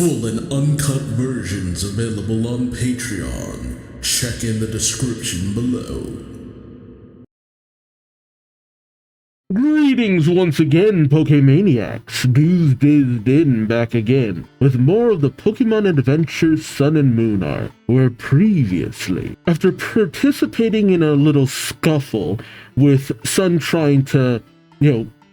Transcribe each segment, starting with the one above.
Full and uncut versions available on Patreon. Check in the description below. Greetings once again, Pokemaniacs. Duuz-Diz-Din back again, with more of the Pokemon Adventure Sun and Moon arc, where previously, after participating in a little scuffle with Sun trying to,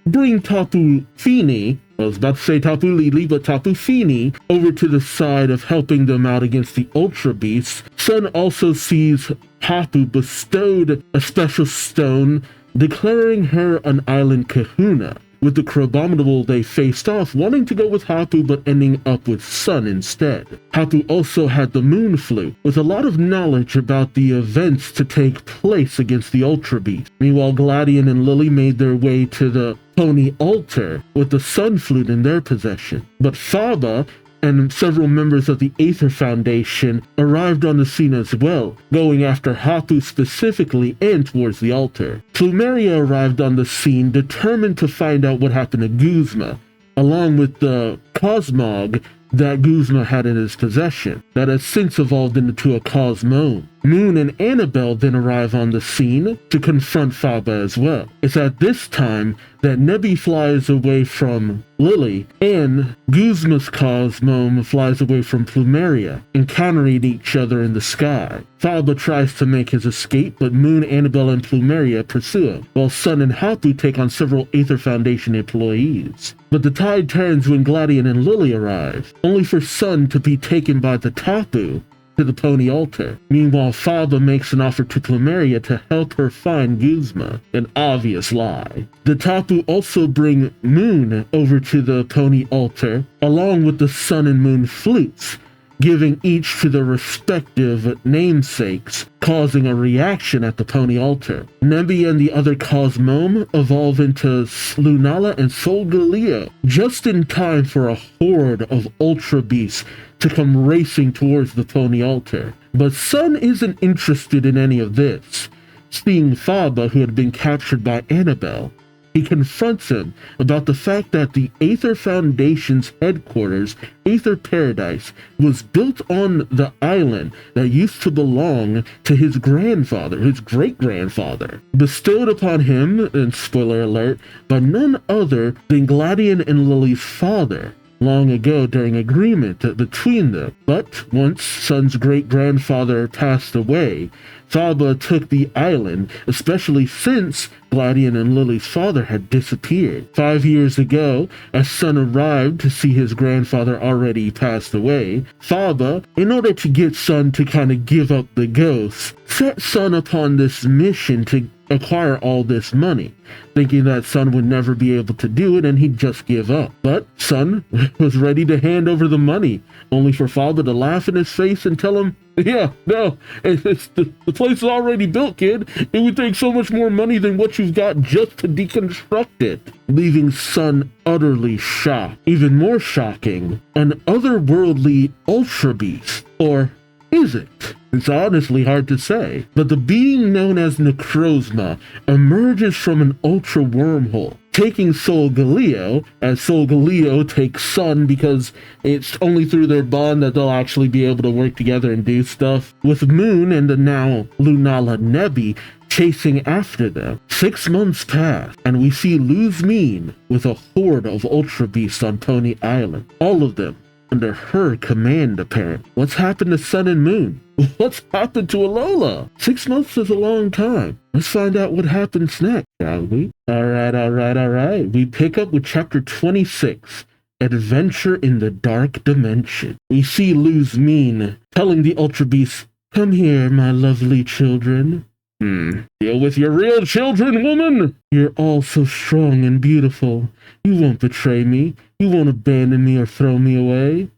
bring Tapu Fini, I was about to say Tapu Lili, but Tapu Fini, over to the side of helping them out against the Ultra Beasts, Sun also sees Tapu bestowed a special stone, declaring her an island kahuna. With the Crabominable, they faced off, wanting to go with Hapu but ending up with Sun instead. Hapu also had the Moon Flute, with a lot of knowledge about the events to take place against the Ultra Beast. Meanwhile, Gladion and Lily made their way to the Pony Altar, with the Sun Flute in their possession. But Faba and several members of the Aether Foundation arrived on the scene as well, going after Hapu specifically and towards the altar. Plumeria arrived on the scene determined to find out what happened to Guzma, along with the Cosmog that Guzma had in his possession, that has since evolved into a Cosmone. Moon and Annabelle then arrive on the scene to confront Faba as well. It's at this time that Nebby flies away from Lily, and Guzma's Cosmome flies away from Plumeria, encountering each other in the sky. Faba tries to make his escape, but Moon, Annabelle, and Plumeria pursue him, while Sun and Hapu take on several Aether Foundation employees. But the tide turns when Gladion and Lily arrive, only for Sun to be taken by the Tapu to the Pony Altar. Meanwhile, Faba makes an offer to Plumeria to help her find Guzma, an obvious lie. The Tapu also bring Moon over to the Pony Altar, along with the Sun and Moon flutes, giving each to their respective namesakes, causing a reaction at the Pony Altar. Nebby and the other Cosmome evolve into Lunala and Solgaleo, just in time for a horde of Ultra Beasts to come racing towards the Pony Altar. But Sun isn't interested in any of this. Seeing Faba, who had been captured by Annabelle, he confronts him about the fact that the Aether Foundation's headquarters, Aether Paradise, was built on the island that used to belong to his grandfather, his great-grandfather, bestowed upon him, and spoiler alert, by none other than Gladion and Lily's father, long ago during agreement between them. But once Sun's great-grandfather passed away, Faba took the island, especially since Gladion and Lily's father had disappeared. 5 years ago, as Sun arrived to see his grandfather already passed away, Faba, in order to get Sun to kind of give up the ghost, set Sun upon this mission to acquire all this money, thinking that Sun would never be able to do it and he'd just give up. But Sun was ready to hand over the money, only for Faba to laugh in his face and tell him, "Yeah, no, the place is already built, kid. It would take so much more money than what you've got just to deconstruct it," leaving Sun utterly shocked. Even more shocking, an otherworldly Ultra Beast, or is it? It's honestly hard to say. But the being known as Necrozma emerges from an ultra wormhole, taking Solgaleo, as Solgaleo takes Sun because it's only through their bond that they'll actually be able to work together and do stuff, with Moon and the now Lunala Nebby chasing after them. 6 months pass, and we see Luzmeen with a horde of Ultra Beasts on Pony Island. All of them under her command, apparently. What's happened to Sun and Moon? What's happened to Alola? 6 months is a long time. Let's find out what happens next, shall we? Alright. We pick up with chapter 26, Adventure in the Dark Dimension. We see Luzmeen telling the Ultra Beasts, "Come here, my lovely children." Deal with your real children, woman! You're all so strong and beautiful. You won't betray me. You won't abandon me or throw me away.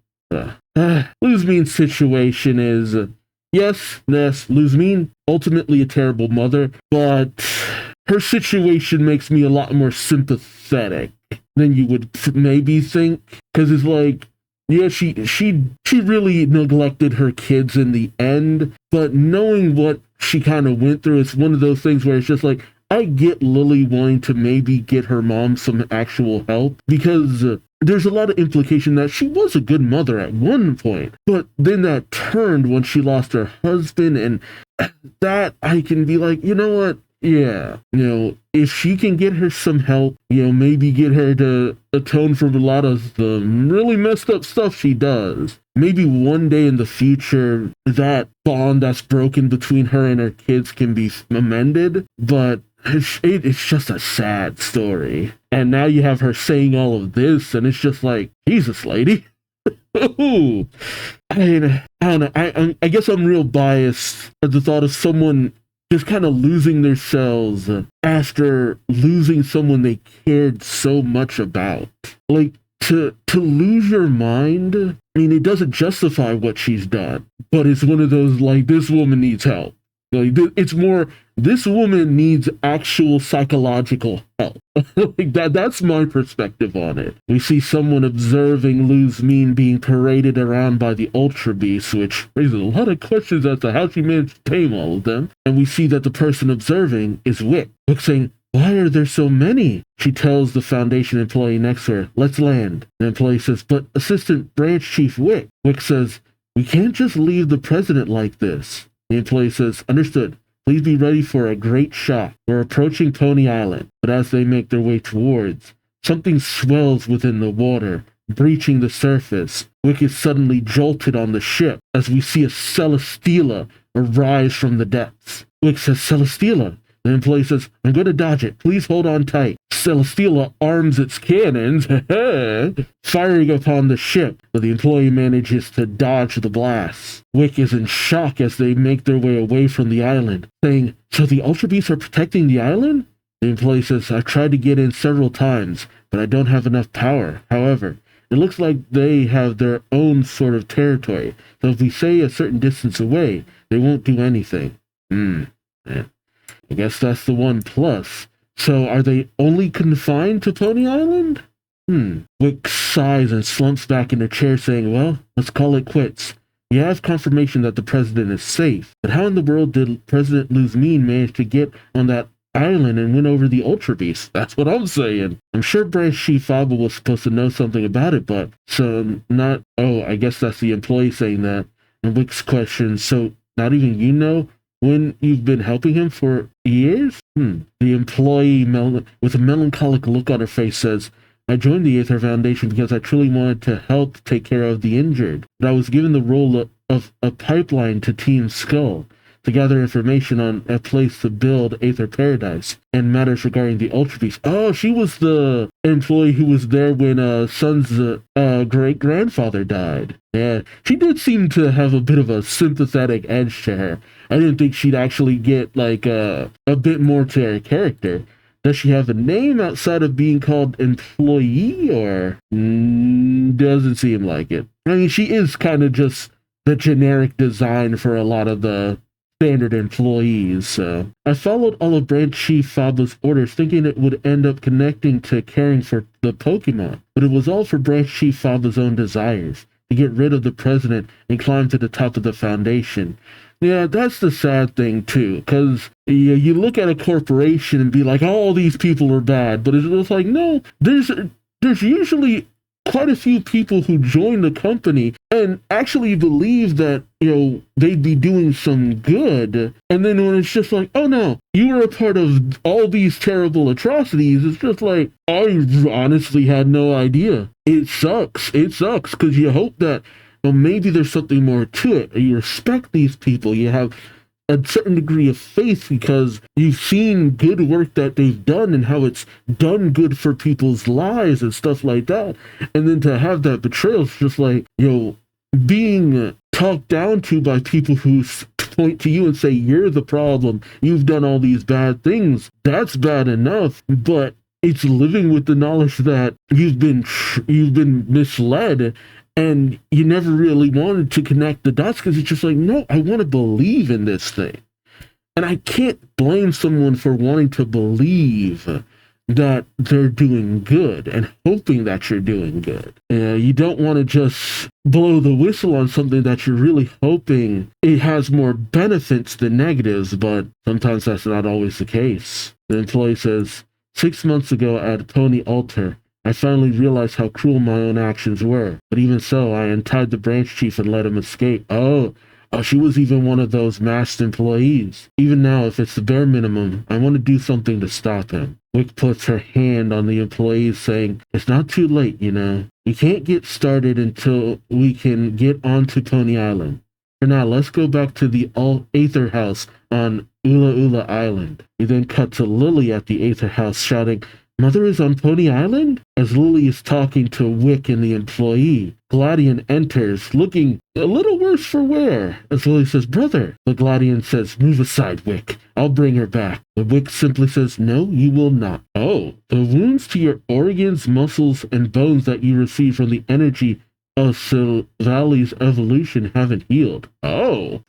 Luzmeen's situation is, yes, Luzmeen, ultimately a terrible mother, but her situation makes me a lot more sympathetic than you would maybe think. Because it's like, yeah, she really neglected her kids in the end, but knowing what she kind of went through, it's one of those things where it's just like, I get Lily wanting to maybe get her mom some actual help, because there's a lot of implication that she was a good mother at one point, but then that turned when she lost her husband, and that I can be like, you know what? Yeah, if she can get her some help, maybe get her to atone for a lot of the really messed up stuff she does. Maybe one day in the future, that bond that's broken between her and her kids can be amended, but it's just a sad story. And now you have her saying all of this, and it's just like, Jesus, lady. Ooh. I mean, I don't know. I guess I'm real biased at the thought of someone just kind of losing themselves after losing someone they cared so much about. Like, to lose your mind, I mean, it doesn't justify what she's done, but it's one of those, like, this woman needs help. Like, it's more, this woman needs actual psychological help. Like that's my perspective on it. We see someone observing Luz-Min being paraded around by the Ultra Beasts, which raises a lot of questions as to how she managed to tame all of them. And we see that the person observing is Wick. Wick saying, "Why are there so many?" She tells the Foundation employee next to her, "Let's land." The employee says, "But Assistant Branch Chief Wick." Wick says, "We can't just leave the president like this." The employee says, "Understood. Please be ready for a great shock. We're approaching Pony Island." But as they make their way towards, something swells within the water, breaching the surface. Wick is suddenly jolted on the ship as we see a Celesteela arise from the depths. Wick says, "Celesteela." The employee says, "I'm going to dodge it. Please hold on tight." Celesteela arms its cannons, firing upon the ship, but the employee manages to dodge the blast. Wick is in shock as they make their way away from the island, saying, "So the Ultra Beasts are protecting the island?" The employee says, "I've tried to get in several times, but I don't have enough power. However, it looks like they have their own sort of territory, so if we stay a certain distance away, they won't do anything." I guess that's the one plus. So are they only confined to Pony Island? Wick sighs and slumps back in the chair saying, "Well, let's call it quits. We have confirmation that the president is safe, but how in the world did President Luz-Min manage to get on that island and win over the Ultra Beast? That's what I'm saying. I'm sure Branch Chief Faba was supposed to know something about it, but I guess that's the employee saying that." And Wick's question, "So not even you know when you've been helping him for years?" The employee, with a melancholic look on her face, says, "I joined the Aether Foundation because I truly wanted to help take care of the injured, but I was given the role of a pipeline to Team Skull to gather information on a place to build Aether Paradise and matters regarding the Ultra Beast." Oh, she was the employee who was there when Sun's great-grandfather died. Yeah, she did seem to have a bit of a sympathetic edge to her. I didn't think she'd actually get, like, a bit more to her character. Does she have a name outside of being called employee, or doesn't seem like it? I mean, she is kind of just the generic design for a lot of the standard employees. So I followed all of Branch Chief Faba's orders, thinking it would end up connecting to caring for the Pokemon, but it was all for Branch Chief Faba's own desires, to get rid of the president and climb to the top of the Foundation. Yeah, that's the sad thing too, because you look at a corporation and be like, "Oh, all these people are bad," but it's like, no, there's usually quite a few people who join the company and actually believe that, they'd be doing some good. And then when it's just like, "Oh no, you were a part of all these terrible atrocities," it's just like, I honestly had no idea. It sucks. It sucks because you hope that, maybe there's something more to it. You respect these people. You have a certain degree of faith because you've seen good work that they've done and how it's done good for people's lives and stuff like that. And then to have that betrayal is just like, being talked down to by people who point to you and say, "You're the problem. You've done all these bad things." That's bad enough, but it's living with the knowledge that you've been misled. And you never really wanted to connect the dots because it's just like, no, I want to believe in this thing. And I can't blame someone for wanting to believe that they're doing good and hoping that you're doing good. You don't want to just blow the whistle on something that you're really hoping it has more benefits than negatives, but sometimes that's not always the case. The employee says, 6 months ago at Pony Altar, I finally realized how cruel my own actions were. But even so, I untied the branch chief and let him escape. Oh, she was even one of those masked employees. Even now, if it's the bare minimum, I want to do something to stop him. Wick puts her hand on the employees, saying, it's not too late, you know. We can't get started until we can get onto Pony Island. For now, let's go back to the Aether House on Ula Ula Island. We then cut to Lily at the Aether House, shouting, Mother is on Pony Island? As Lily is talking to Wick and the employee, Gladian enters, looking a little worse for wear. As Lily says, Brother, the Gladian says, move aside, Wick. I'll bring her back. The Wick simply says, no, you will not. Oh, the wounds to your organs, muscles, and bones that you received from the energy of Silvali's evolution haven't healed. Oh,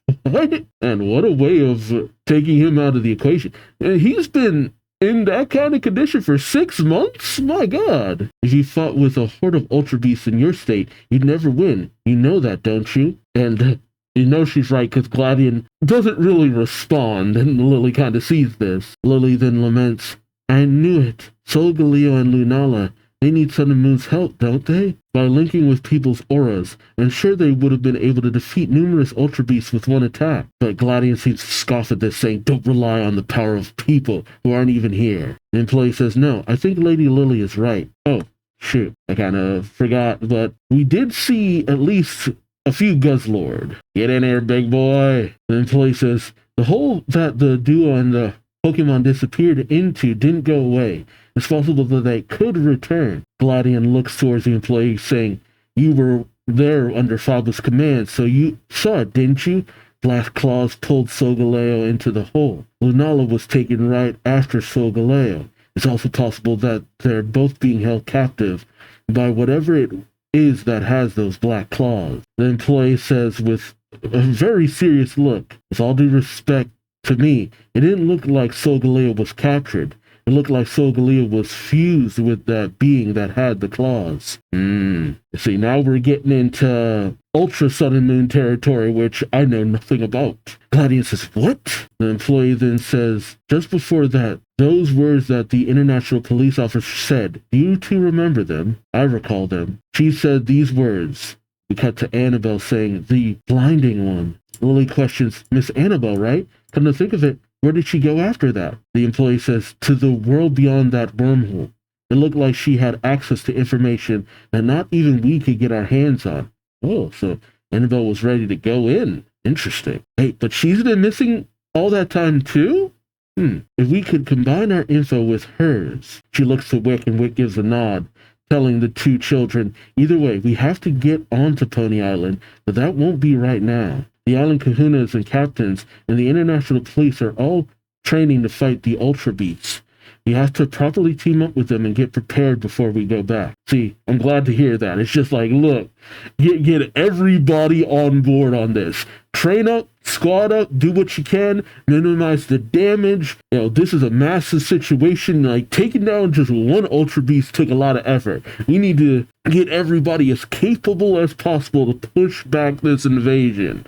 and what a way of taking him out of the equation. And he's been in that kind of condition for 6 months? My God. If you fought with a horde of Ultra Beasts in your state, you'd never win. You know that, don't you? And you know she's right, because Gladian doesn't really respond, and Lily kind of sees this. Lily then laments, I knew it. Solgaleo and Lunala, they need Sun and Moon's help, don't they? By linking with people's auras, and sure they would have been able to defeat numerous Ultra Beasts with one attack. But Gladian seems to scoff at this, saying, don't rely on the power of people who aren't even here. The employee says, no, I think Lady Lily is right. Oh, shoot, I kind of forgot, but we did see at least a few Guzzlord. Get in here, big boy. The employee says, the hole that the duo and the Pokemon disappeared into didn't go away. It's possible that they could return. Gladian looks towards the employee, saying, you were there under Faba's command, so you saw it, didn't you? Black Claws pulled Solgaleo into the hole. Lunala was taken right after Solgaleo. It's also possible that they're both being held captive by whatever it is that has those black claws. The employee says with a very serious look, with all due respect to me, it didn't look like Solgaleo was captured. It looked like Solgaleo was fused with that being that had the claws. See, now we're getting into Ultra Sun and Moon territory, which I know nothing about. Gladian says, what? The employee then says, just before that, those words that the international police officer said, do you two remember them? I recall them. She said these words. We cut to Annabelle saying, the blinding one. Lily questions, Miss Annabelle, right? Come to think of it, where did she go after that? The employee says, to the world beyond that wormhole. It looked like she had access to information that not even we could get our hands on. Oh, so Annabelle was ready to go in. Interesting. Hey, but she's been missing all that time too? If we could combine our info with hers. She looks to Wick, and Wick gives a nod, telling the two children, either way, we have to get onto Pony Island, but that won't be right now. The island kahunas and captains and the international police are all training to fight the Ultra Beasts. We have to properly team up with them and get prepared before we go back. See, I'm glad to hear that. It's just like, look, get everybody on board on this. Train up, squad up, do what you can, minimize the damage. You know, this is a massive situation. Like, taking down just one Ultra Beast took a lot of effort. We need to get everybody as capable as possible to push back this invasion.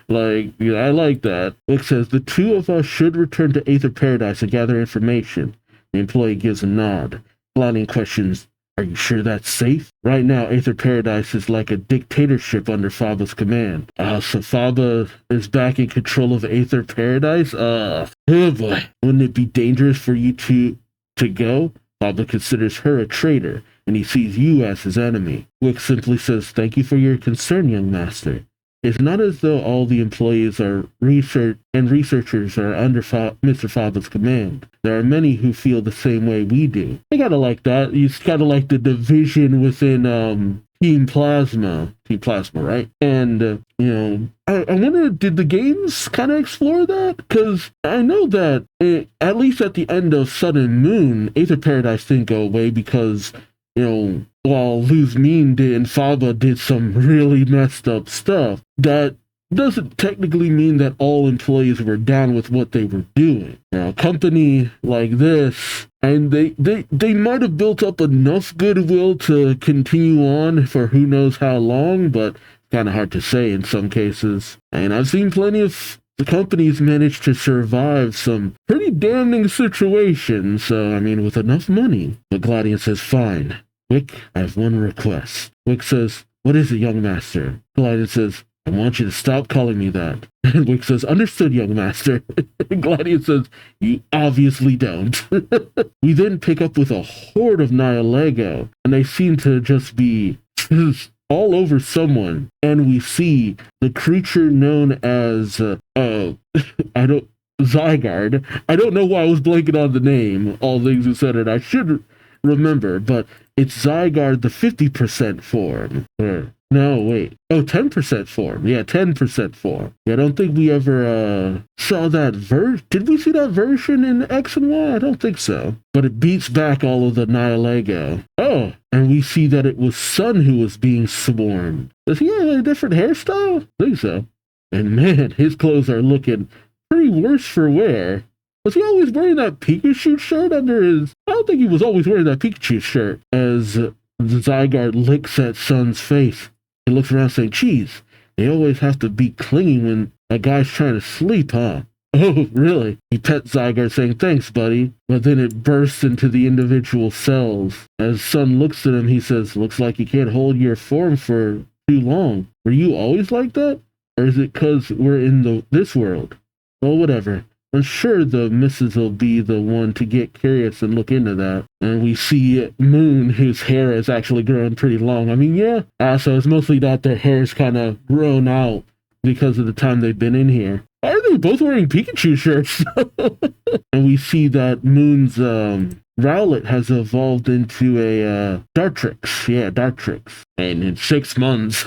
Like, yeah, I like that. Wick says, the two of us should return to Aether Paradise and gather information. The employee gives a nod. Gladian questions, are you sure that's safe? Right now, Aether Paradise is like a dictatorship under Faba's command. So Faba is back in control of Aether Paradise? Oh boy. Wouldn't it be dangerous for you to go? Faba considers her a traitor, and he sees you as his enemy. Wick simply says, thank you for your concern, young master. It's not as though all the employees are researchers are under Mr. Faba's command. There are many who feel the same way we do. I gotta like that. You gotta like the division within Team Plasma, right? And I wonder, did the games kind of explore that? Because I know that at least at the end of Sun and Moon, Aether Paradise didn't go away because while Luz-Min did and Faba did some really messed up stuff, that doesn't technically mean that all employees were down with what they were doing. A company like this, and they might have built up enough goodwill to continue on for who knows how long, but kind of hard to say in some cases. And I've seen plenty of the companies manage to survive some pretty damning situations, so, with enough money. But Gladian says, fine. Wick, I have one request. Wick says, what is it, young master? Gladian says, I want you to stop calling me that. And Wick says, understood, young master. Gladian says, you obviously don't. We then pick up with a horde of Nihilego, and they seem to just be all over someone. And we see the creature known as, Zygarde. I don't know why I was blanking on the name, all things who said it. I should remember, but it's Zygarde the 50% form. No, wait. Oh, 10% form. Yeah, 10% form. Yeah, I don't think we ever saw that version. Did we see that version in X and Y? I don't think so. But it beats back all of the Nihilego. Oh, and we see that it was Sun who was being swarmed. Does he have a different hairstyle? I think so. And man, his clothes are looking pretty worse for wear. Was he always wearing that Pikachu shirt under his... I don't think he was always wearing that Pikachu shirt. As the Zygarde licks at Sun's face, he looks around saying, geez, they always have to be clinging when a guy's trying to sleep, huh? Oh, really? He pets Zygarde saying, thanks, buddy. But then it bursts into the individual cells. As Sun looks at him, he says, looks like you can't hold your form for too long. Were you always like that? Or is it because we're in this world? Well, whatever. I'm sure the missus will be the one to get curious and look into that. And we see Moon, whose hair is actually growing pretty long. I mean, yeah. So it's mostly that their hair's kind of grown out because of the time they've been in here. Why are they both wearing Pikachu shirts? And we see that Moon's Rowlet has evolved into a Dartrix. Yeah, Dartrix. And in 6 months,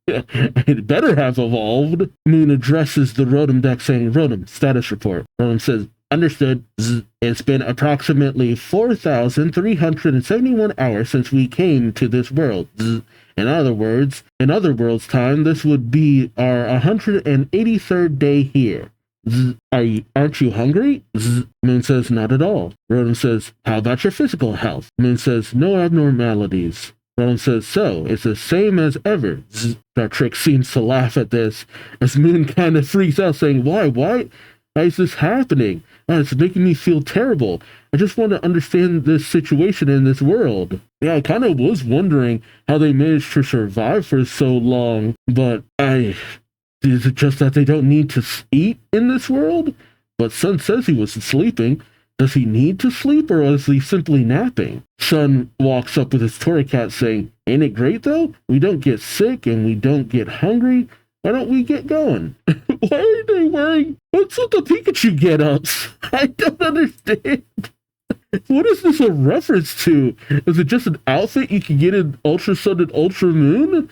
it better have evolved. Moon addresses the Rotom deck saying, Rotom, status report. Rotom says, understood. It's been approximately 4,371 hours since we came to this world. In other words time, this would be our 183rd day here. Aren't you hungry? Moon says, not at all. Rotom says, how about your physical health? Moon says, no abnormalities. Rotom says, so, it's the same as ever. Dartrix seems to laugh at this, as Moon kind of freaks out, saying, why is this happening? It's making me feel terrible. I just want to understand this situation in this world. Yeah, I kind of was wondering how they managed to survive for so long, but is it just that they don't need to eat in this world? But Sun says he was sleeping. Does he need to sleep, or is he simply napping? Sun walks up with his Torracat saying, ain't it great though? We don't get sick and we don't get hungry. Why don't we get going? Why are they wearing... What's with the Pikachu get-ups? I don't understand. What is this a reference to? Is it just an outfit you can get in Ultra Sun and Ultra Moon?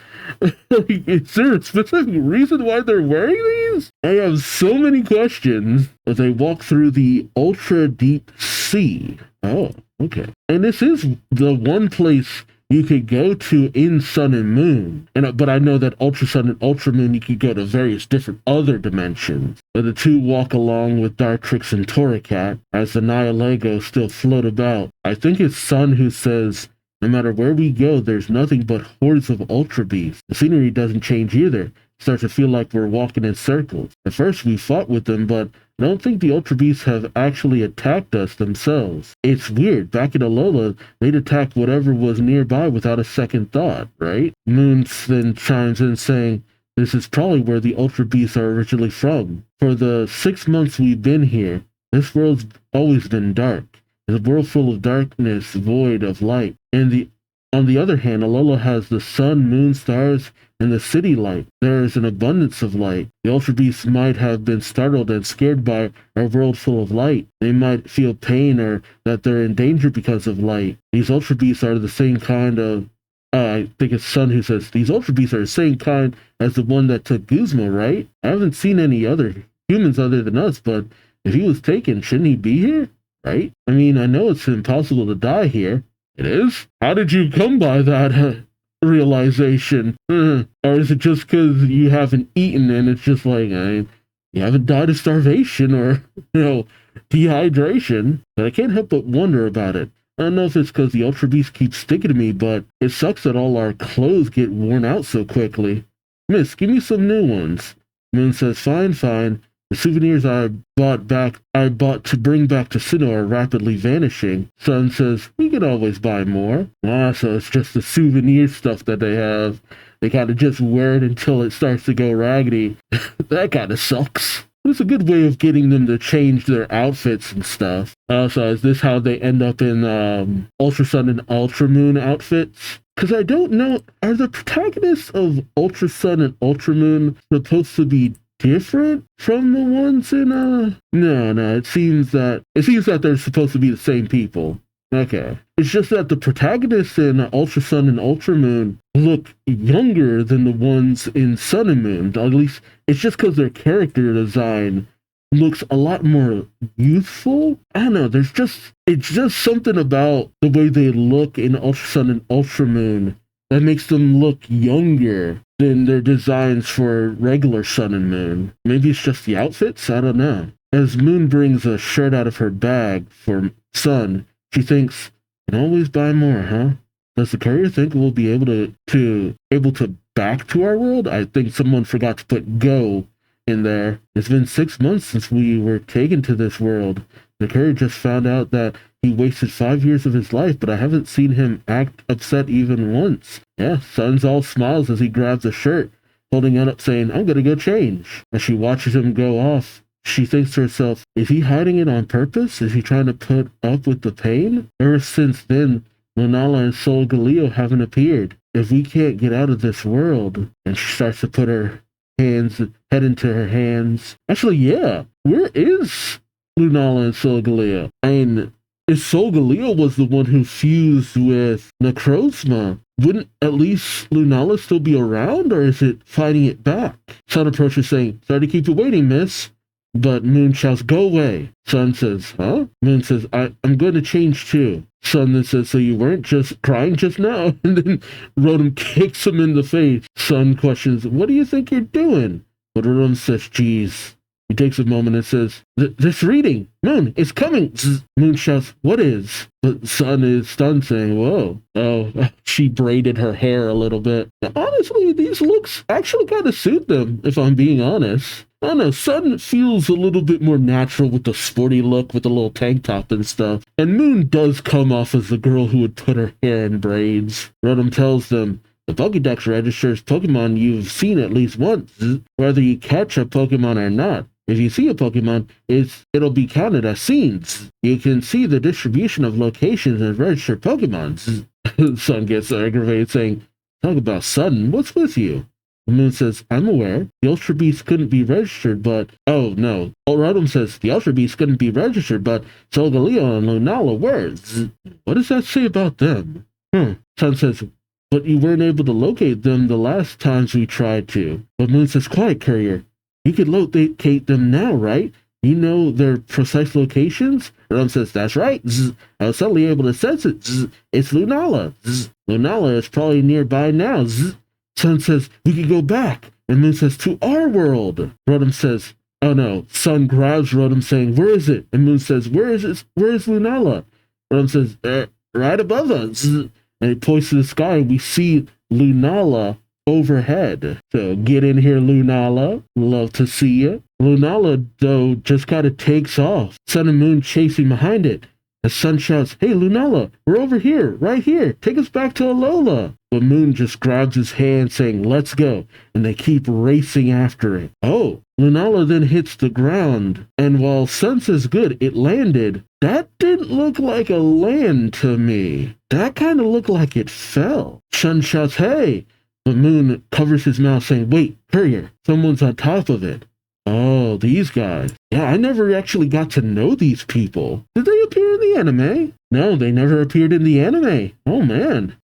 Is there a specific reason why they're wearing these? I have so many questions as they walk through the Ultra Deep Sea. Oh, okay. And this is the one place you could go to in Sun and Moon. But I know that Ultra Sun and Ultra Moon, you could go to various different other dimensions. But the two walk along with Dartrix and Torracat as the Nihilego still float about. I think it's Sun who says, no matter where we go, there's nothing but hordes of Ultra Beasts. The scenery doesn't change either. It starts to feel like we're walking in circles. At first we fought with them, but I don't think the Ultra Beasts have actually attacked us themselves. It's weird. Back in Alola, they'd attack whatever was nearby without a second thought, right? Moon then chimes in saying, this is probably where the Ultra Beasts are originally from. For the 6 months we've been here, this world's always been dark. It's a world full of darkness, void of light. And on the other hand, Alola has the sun, moon, stars, and the city light. There is an abundance of light. The Ultra Beasts might have been startled and scared by our world full of light. They might feel pain or that they're in danger because of light. These Ultra Beasts are the same kind of... I think it's Sun who says, these Ultra Beasts are the same kind as the one that took Guzma, right? I haven't seen any other humans other than us, but if he was taken, shouldn't he be here? Right? I mean, I know it's impossible to die here. It is? How did you come by that realization? Or is it just because you haven't eaten and it's just like, you haven't died of starvation or, dehydration? But I can't help but wonder about it. I don't know if it's because the Ultra Beast keeps sticking to me, but it sucks that all our clothes get worn out so quickly. Miss, give me some new ones. Moon says, fine. The souvenirs I bought to bring back to Sinnoh are rapidly vanishing. Sun says, we can always buy more. Ah, so it's just the souvenir stuff that they have. They kind of just wear it until it starts to go raggedy. That kind of sucks. It's a good way of getting them to change their outfits and stuff. So is this how they end up in Ultra Sun and Ultra Moon outfits? Because I don't know, are the protagonists of Ultra Sun and Ultra Moon supposed to be different from the ones in No, it seems that they're supposed to be the same people. Okay. It's just that the protagonists in Ultra Sun and Ultra Moon look younger than the ones in Sun and Moon. At least it's just because their character design looks a lot more youthful. I don't know, it's just something about the way they look in Ultra Sun and Ultra Moon that makes them look younger than their designs for regular Sun and Moon. Maybe it's just the outfits? I don't know. As Moon brings a shirt out of her bag for Sun, she thinks, can always buy more, huh? Does the courier think we'll be able to back to our world? I think someone forgot to put go in there. It's been 6 months since we were taken to this world. The courier just found out that he wasted 5 years of his life, but I haven't seen him act upset even once. Yeah, Sun's all smiles as he grabs a shirt, holding it up saying, I'm gonna go change. As she watches him go off, she thinks to herself, is he hiding it on purpose? Is he trying to put up with the pain? Ever since then, Lunala and Solgaleo haven't appeared. If we can't get out of this world, and she starts to put her head into her hands. Actually, yeah, where is Lunala and Solgaleo? I mean, if Solgaleo was the one who fused with Necrozma, wouldn't at least Lunala still be around, or is it fighting it back? Sun approaches saying, sorry to keep you waiting, miss. But Moon shouts, go away. Sun says, huh? Moon says, I'm going to change too. Sun then says, so you weren't just crying just now? And then Rotom kicks him in the face. Sun questions, what do you think you're doing? But Rotom says, geez. He takes a moment and says, this reading, Moon, it's coming. Zzz. Moon shouts, what is? But Sun is stunned, saying, whoa. Oh, she braided her hair a little bit. Now, honestly, these looks actually kind of suit them, if I'm being honest. I don't know, Sun feels a little bit more natural with the sporty look with the little tank top and stuff. And Moon does come off as the girl who would put her hair in braids. Rotom tells them, the Pokédex registers Pokemon you've seen at least once, whether you catch a Pokemon or not. If you see a Pokemon, it'll be counted as seen. You can see the distribution of locations and registered Pokemon. Sun gets aggravated, saying, talk about sudden, what's with you? The Moon says, I'm aware. The Ultra Beast couldn't be registered, but... Oh, no. Rotom says, the Ultra Beast couldn't be registered, but Solgaleo and Lunala were. What does that say about them? Sun says, but you weren't able to locate them the last times we tried to. But Moon says, quiet, courier. You could locate them now, right? You know their precise locations? Rotom says, that's right. I was suddenly able to sense it. It's Lunala. Lunala is probably nearby now. Sun says, we could go back. And Moon says, to our world. Rotom says, oh no. Sun grabs Rotom saying, where is it? And Moon says, where is Lunala? Rotom says, right above us. And he points to the sky and we see Lunala overhead. So get in here, Lunala. Love to see you. Lunala, though, just kind of takes off. Sun and Moon chasing behind it. As Sun shouts, hey, Lunala, we're over here, right here. Take us back to Alola. But Moon just grabs his hand saying, let's go. And they keep racing after it. Oh, Lunala then hits the ground. And while Sun says good, it landed. That didn't look like a land to me. That kind of looked like it fell. Sun shouts, hey. But Moon covers his mouth saying, wait, courier, someone's on top of it. Oh, these guys. Yeah, I never actually got to know these people. Did they appear in the anime? No, they never appeared in the anime. Oh, man.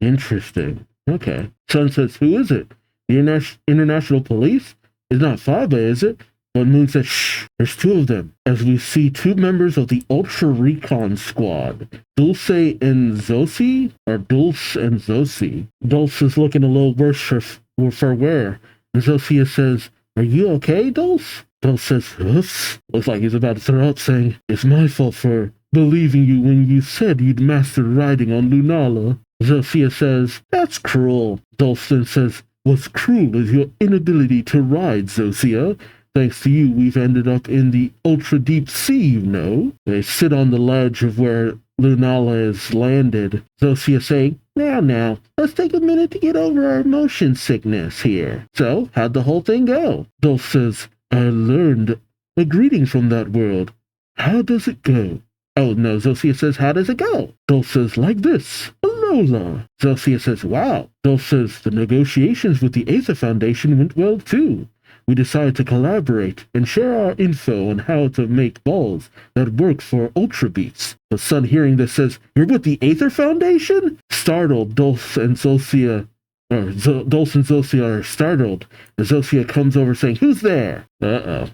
Interesting. Okay. Sun says, who is it? The International Police? It's not Fabe, is it? But Moon says, shh, there's two of them. As we see two members of the Ultra Recon squad. Dulce and Zosie? Or Dulce and Zosie? Dulce is looking a little worse for wear. And Zosia says, are you okay, Dulce? Dulce says, oops. Looks like he's about to throw up, saying, it's my fault for believing you when you said you'd mastered riding on Lunala. Zosia says, that's cruel. Dulce then says, what's cruel is your inability to ride, Zosia. Thanks to you, we've ended up in the ultra deep sea, you know. They sit on the ledge of where Lunala is landed. Zosia saying, now, let's take a minute to get over our motion sickness here. So, how'd the whole thing go? Dulce says, I learned a greeting from that world. How does it go? Oh no, Zosia says, how does it go? Dulce says, like this. Alola. Zosia says, wow. Dulce says, the negotiations with the Aether Foundation went well too. We decided to collaborate and share our info on how to make balls that work for Ultra Beats. The Sun, hearing this, says, you're with the Aether Foundation? Startled, Dulce and Zosia are startled. And Zosia comes over saying, who's there? Uh-oh.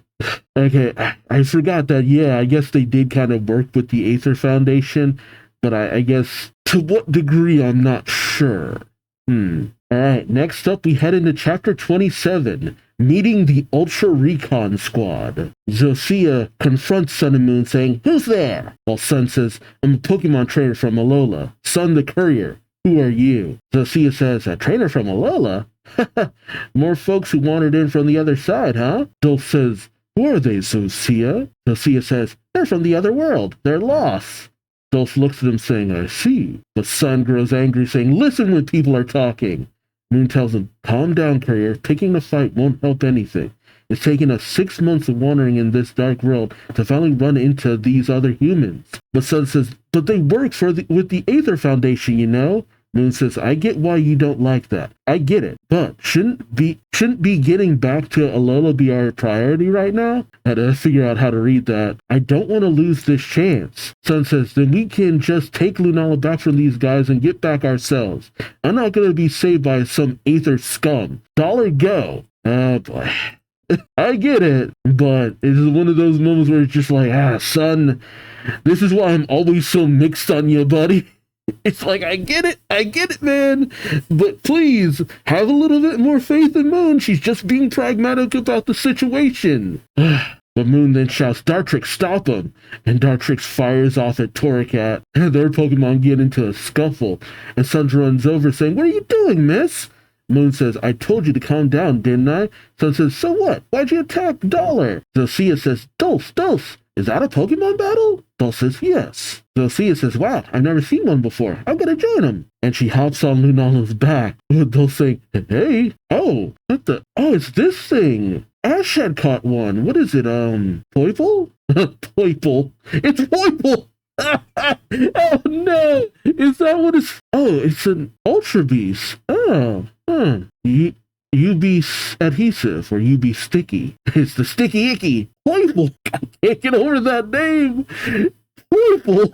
Okay, I forgot that, yeah, I guess they did kind of work with the Aether Foundation, but I guess to what degree, I'm not sure. Alright, next up we head into Chapter 27, meeting the Ultra Recon Squad. Zosia confronts Sun and Moon saying, who's there? While Sun says, I'm a Pokemon trainer from Alola. Sun the courier. Who are you? Zosia says, a trainer from Alola? More folks who wandered in from the other side, huh? Dulce says, who are they, Zosia? Zosia says, they're from the other world. They're lost. Dulce looks at him saying, I see. The Sun grows angry saying, listen when people are talking. Moon tells him, calm down, courier. Picking a fight won't help anything. It's taken us 6 months of wandering in this dark world to finally run into these other humans. The Sun says, but they work with the Aether Foundation, you know? Moon says, I get why you don't like that. I get it. But shouldn't be getting back to Alola be our priority right now? I had to figure out how to read that. I don't want to lose this chance. Sun says, then we can just take Lunala back from these guys and get back ourselves. I'm not going to be saved by some Aether scum. Dollar go. Oh boy. I get it, but it's one of those moments where it's just like, Sun, this is why I'm always so mixed on you, buddy. It's like, I get it, man. But please, have a little bit more faith in Moon. She's just being pragmatic about the situation. But Moon then shouts, Dartrix, stop him. And Dartrix fires off at Torracat. And their Pokemon get into a scuffle. And Sun runs over saying, what are you doing, miss? Moon says, I told you to calm down, didn't I? Sun says, so what? Why'd you attack Dollar? Zosia says, Dulce, is that a Pokemon battle? Dulce says, yes. Zosia says, wow, I've never seen one before. I'm gonna join him. And she hops on Lunala's back. Dulce saying, hey, it's this thing. Ash had caught one. What is it, Poiple? Poiple. It's Poiple! Oh no! Is that what it's... Oh, it's an Ultra Beast. You be adhesive or you be sticky. It's the sticky icky. Poiple. I can't get over that name. Poiple.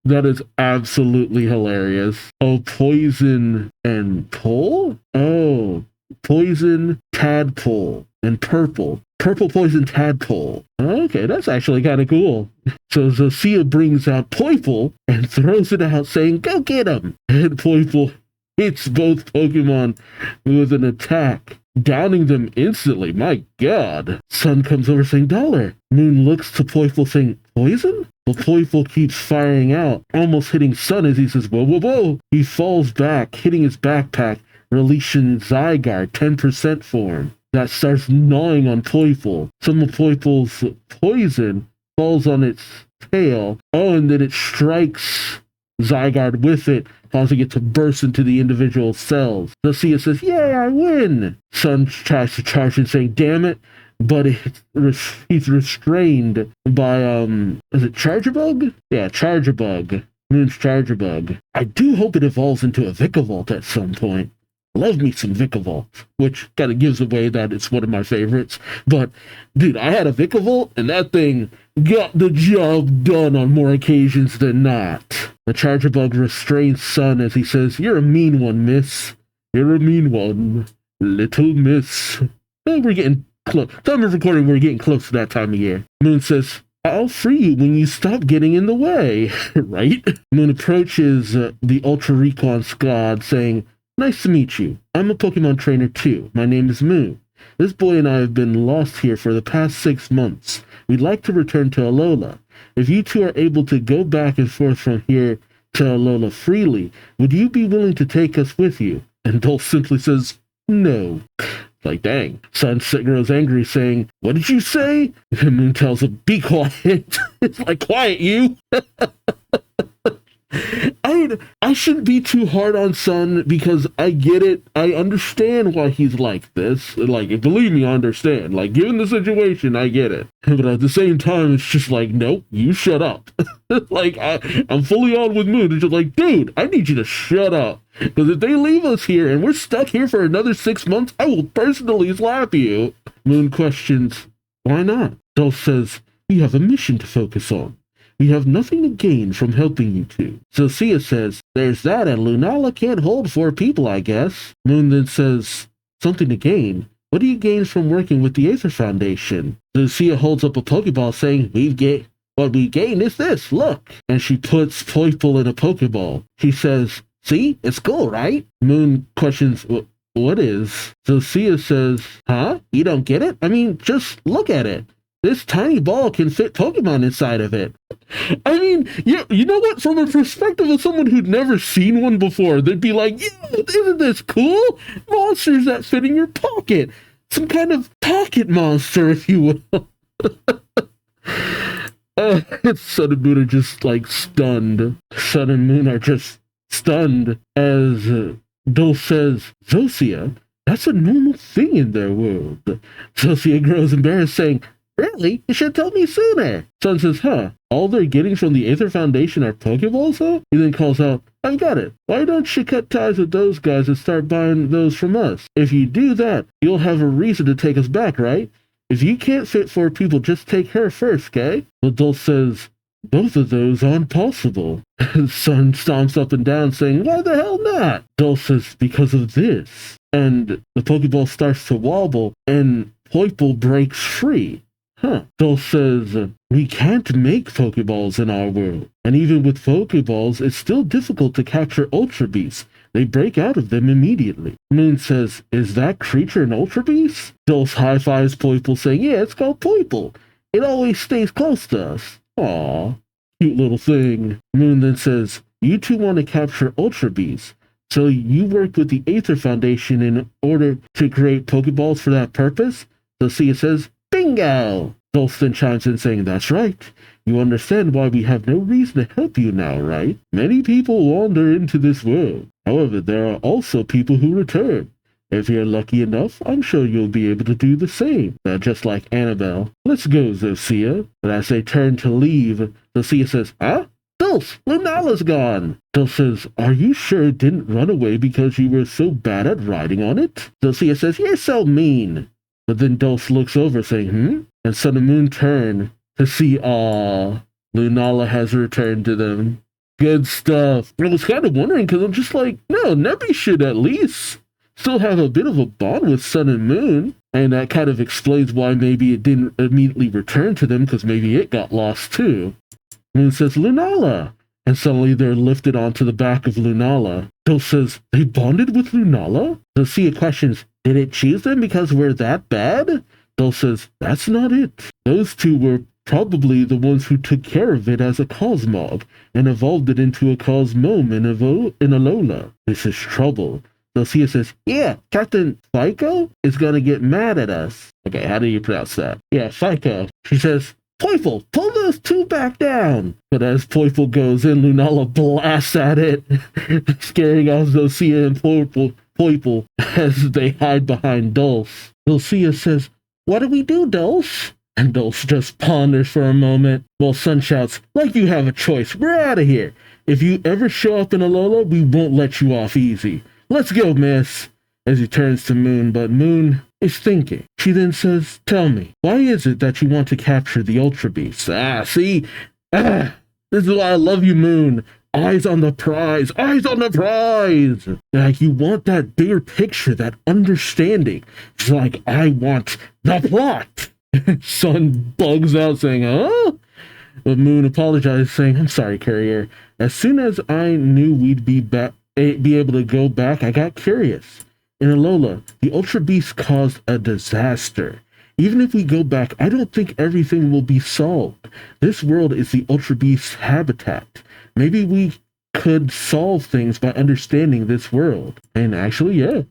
That is absolutely hilarious. Oh, Poison and Pull? Oh, Poison, Tadpole, and Purple. Purple Poison Tadpole. Okay, that's actually kind of cool. So Zosia brings out Poiple and throws it out saying, go get him. And Poiple hits both Pokemon with an attack, downing them instantly. My god. Sun comes over saying, Dollar. Moon looks to Poiple saying, poison? But Poiple keeps firing out, almost hitting Sun as he says, whoa, whoa, whoa. He falls back, hitting his backpack, releasing Zygarde 10% form. That starts gnawing on Poiple. Some of Poiple's poison falls on its tail. Oh, and then it strikes Zygarde with it, causing it to burst into the individual cells. Zosia says, yay, I win! Sun tries to charge and saying, damn it, but he's restrained by, is it Charjabug? Yeah, Charjabug. Moon's Charjabug. I do hope it evolves into a Vikavolt at some point. Love me some Vikavolt, which kind of gives away that it's one of my favorites. But, dude, I had a Vikavolt, and that thing got the job done on more occasions than not. The Charjabug restrains Sun as he says, you're a mean one, miss. You're a mean one, little miss. Well, we're getting close. Time of recording, we're getting close to that time of year. Moon says, I'll free you when you stop getting in the way, right? Moon approaches the Ultra Recon squad saying, nice to meet you. I'm a Pokemon trainer too. My name is Moon. This boy and I have been lost here for the past 6 months. We'd like to return to Alola. If you two are able to go back and forth from here to Alola freely, would you be willing to take us with you? And Dulce simply says, no. Like, dang. Sun grows angry, saying, what did you say? And Moon tells him, be quiet. It's like, quiet, you. I shouldn't be too hard on Sun because I get it. I understand why he's like this. Like, believe me, I understand. Like, given the situation, I get it. But at the same time, it's just like, nope, you shut up. Like, I'm fully on with Moon. It's just like, dude, I need you to shut up. Because if they leave us here and we're stuck here for another 6 months, I will personally slap you. Moon questions, why not? Dulce says, we have a mission to focus on. We have nothing to gain from helping you two. Sophia says, there's that, and Lunala can't hold 4 people, I guess. Moon then says, something to gain? What do you gain from working with the Aether Foundation? Sophia holds up a Pokeball saying, what we gain is this, look. And she puts Poipole in a Pokeball. She says, see, it's cool, right? Moon questions, what is? Sophia says, huh? You don't get it? I mean, just look at it. This tiny ball can fit Pokemon inside of it. I mean, yeah, you know what? From a perspective of someone who'd never seen one before, they'd be like, yeah, isn't this cool? Monsters that fit in your pocket. Some kind of pocket monster, if you will. Sun and Moon are just, like, stunned. Sun and Moon are just stunned as Dulce says, Zosia, that's a normal thing in their world. Zosia grows embarrassed, saying, really? You should tell me sooner. Sun says, huh? All they're getting from the Aether Foundation are Pokeballs, huh? He then calls out, I've got it. Why don't you cut ties with those guys and start buying those from us? If you do that, you'll have a reason to take us back, right? If you can't fit 4 people, just take her first, okay? But Dulce says, both of those aren't possible. Sun stomps up and down, saying, why the hell not? Dulce says, because of this. And the Pokeball starts to wobble, and Poipole breaks free. Huh. Dulce says, we can't make Pokeballs in our world. And even with Pokeballs, it's still difficult to capture Ultra Beasts. They break out of them immediately. Moon says, is that creature an Ultra Beast? Dulce high-fives Poipole, saying, yeah, it's called Poipole. It always stays close to us. Aw, cute little thing. Moon then says, you two want to capture Ultra Beasts. So you worked with the Aether Foundation in order to create Pokeballs for that purpose? Sophia says, bingo! Dulce then chimes in saying, that's right. You understand why we have no reason to help you now, right? Many people wander into this world. However, there are also people who return. If you're lucky enough, I'm sure you'll be able to do the same. Just like Annabelle. Let's go, Zosia. And as they turn to leave, Zosia says, huh? Dulce, Lunala's gone. Dulce says, are you sure it didn't run away because you were so bad at riding on it? Zosia says, you're so mean. But then Dulce looks over saying, And Sun and Moon turn to see, Lunala has returned to them. Good stuff. I was kind of wondering because I'm just like, no, Nebby should at least still have a bit of a bond with Sun and Moon. And that kind of explains why maybe it didn't immediately return to them because maybe it got lost too. Moon says, Lunala. And suddenly they're lifted onto the back of Lunala. Dulce says, they bonded with Lunala? Sophia questions, did it choose them because we're that bad? Dulce says, that's not it. Those two were probably the ones who took care of it as a Cosmog and evolved it into a Cosmome in Alola. This is trouble. Sophia says, yeah, Captain Fico is gonna get mad at us. Okay, how do you pronounce that? Yeah, Fico. She says, Poipole, pull those two back down. But as Poipole goes in, Lunala blasts at it, scaring off Zosia and Poipole as they hide behind Dulce. Zosia says, what do we do, Dulce? And Dulce just ponders for a moment while Sun shouts, like you have a choice, we're out of here. If you ever show up in Alola, we won't let you off easy. Let's go, miss. As he turns to Moon, but Moon is thinking. She then says, tell me, why is it that you want to capture the Ultra Beasts? See? This is why I love you, Moon. Eyes on the prize. Eyes on the prize. Like, you want that bigger picture, that understanding. It's like, I want the plot. Sun bugs out saying, huh? But Moon apologizes saying, I'm sorry, Courier. As soon as I knew we'd be able to go back, I got curious. In Alola, the Ultra Beast caused a disaster. Even if we go back, I don't think everything will be solved. This world is the Ultra Beast's habitat. Maybe we could solve things by understanding this world. And actually, yeah,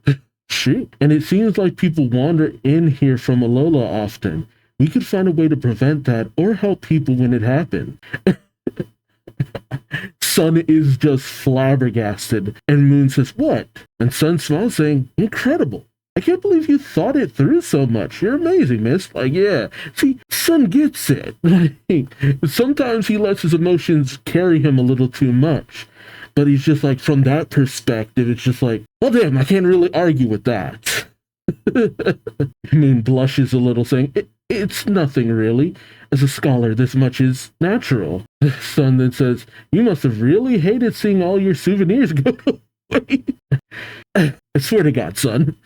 Shoot. And it seems like people wander in here from Alola often. We could find a way to prevent that or help people when it happens. Sun is just flabbergasted, and Moon says, what? And Sun smiles, saying, incredible. I can't believe you thought it through so much. You're amazing, miss. Like, yeah. See, Sun gets it. Sometimes he lets his emotions carry him a little too much. But he's just like, from that perspective, it's just like, well, damn, I can't really argue with that. Moon blushes a little, saying, it's nothing really. As a scholar, this much is natural. Sun then says, you must have really hated seeing all your souvenirs go away. I swear to God, Sun.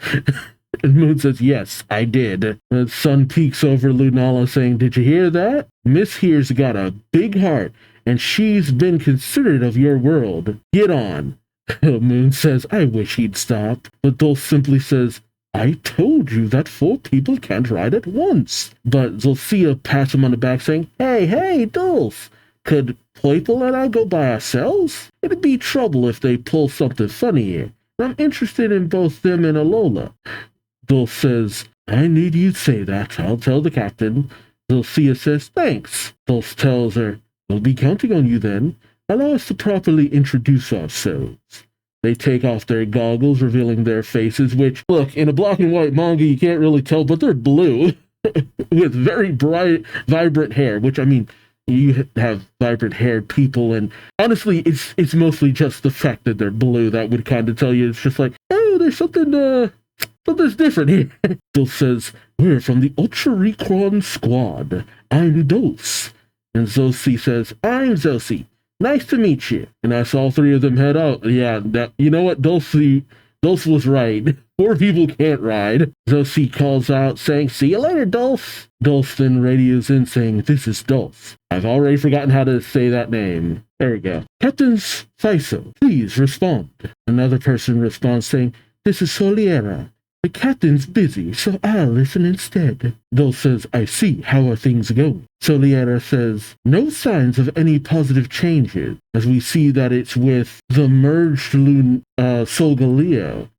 And Moon says, yes, I did. Sun peeks over Lunala, saying, did you hear that? Miss here's got a big heart, and she's been considerate of your world. Get on. Moon says, I wish he'd stop. But Dulce simply says, I told you that 4 people can't ride at once. But Zulcia pats him on the back, saying, hey, Dulce, could Poipole and I go by ourselves? It'd be trouble if they pull something funny here. I'm interested in both them and Alola. Dulce says, I need you to say that. I'll tell the captain. Zulcia says, thanks. Dulce tells her, we'll be counting on you then. Allow us to properly introduce ourselves. They take off their goggles, revealing their faces, which, look, in a black and white manga, you can't really tell, but they're blue, with very bright, vibrant hair, which, I mean, you have vibrant-haired people, and honestly, it's mostly just the fact that they're blue that would kind of tell you, it's just like, oh, there's something's different here. Dulce says, we're from the Ultra Recon squad. I'm Dulce. And Zosie says, I'm Zosie. Nice to meet you. And I saw 3 of them head out. Yeah, you know what? Dulce was right. 4 people can't ride. Zosie calls out, saying, see you later, Dulce. Dulce then radios in, saying, this is Dulce. I've already forgotten how to say that name. There we go. Captain Fiso, please respond. Another person responds, saying, this is Soliera. The captain's busy, so I'll listen instead. Dulce says, I see. How are things going? Soliera says, no signs of any positive changes, as we see that it's with the merged Solgaleo.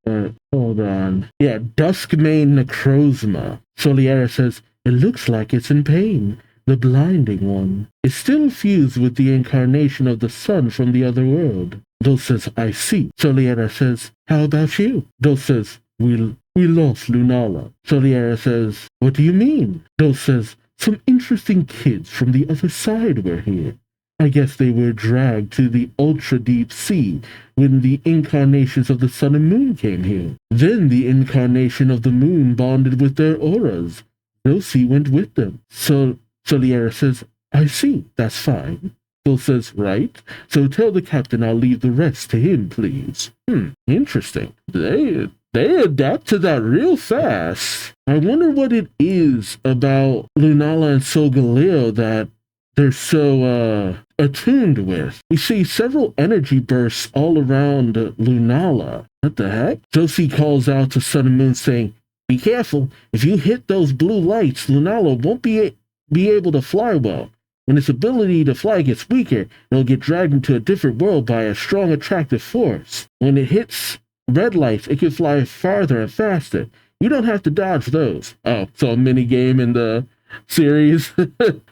Hold on. Yeah, Duskmane Necrozma. Soliera says, it looks like it's in pain. The blinding one is still fused with the incarnation of the sun from the other world. Dulce says, I see. Soliera says, how about you? Dulce says, we lost Lunala. Soliera says, what do you mean? Dulce says, some interesting kids from the other side were here. I guess they were dragged to the ultra deep sea when the incarnations of the sun and moon came here. Then the incarnation of the moon bonded with their auras. Zosie went with them. So Soliera says, I see, that's fine. Dulce says, right. So tell the captain I'll leave the rest to him, please. Interesting. They adapt to that real fast. I wonder what it is about Lunala and Solgaleo that they're so attuned with. We see several energy bursts all around Lunala. What the heck? Zosie calls out to Sun and Moon, saying, be careful. If you hit those blue lights, Lunala won't be able to fly well. When its ability to fly gets weaker, it'll get dragged into a different world by a strong attractive force. When it hits red lights, it can fly farther and faster. You don't have to dodge those. Oh, so a mini game in the series.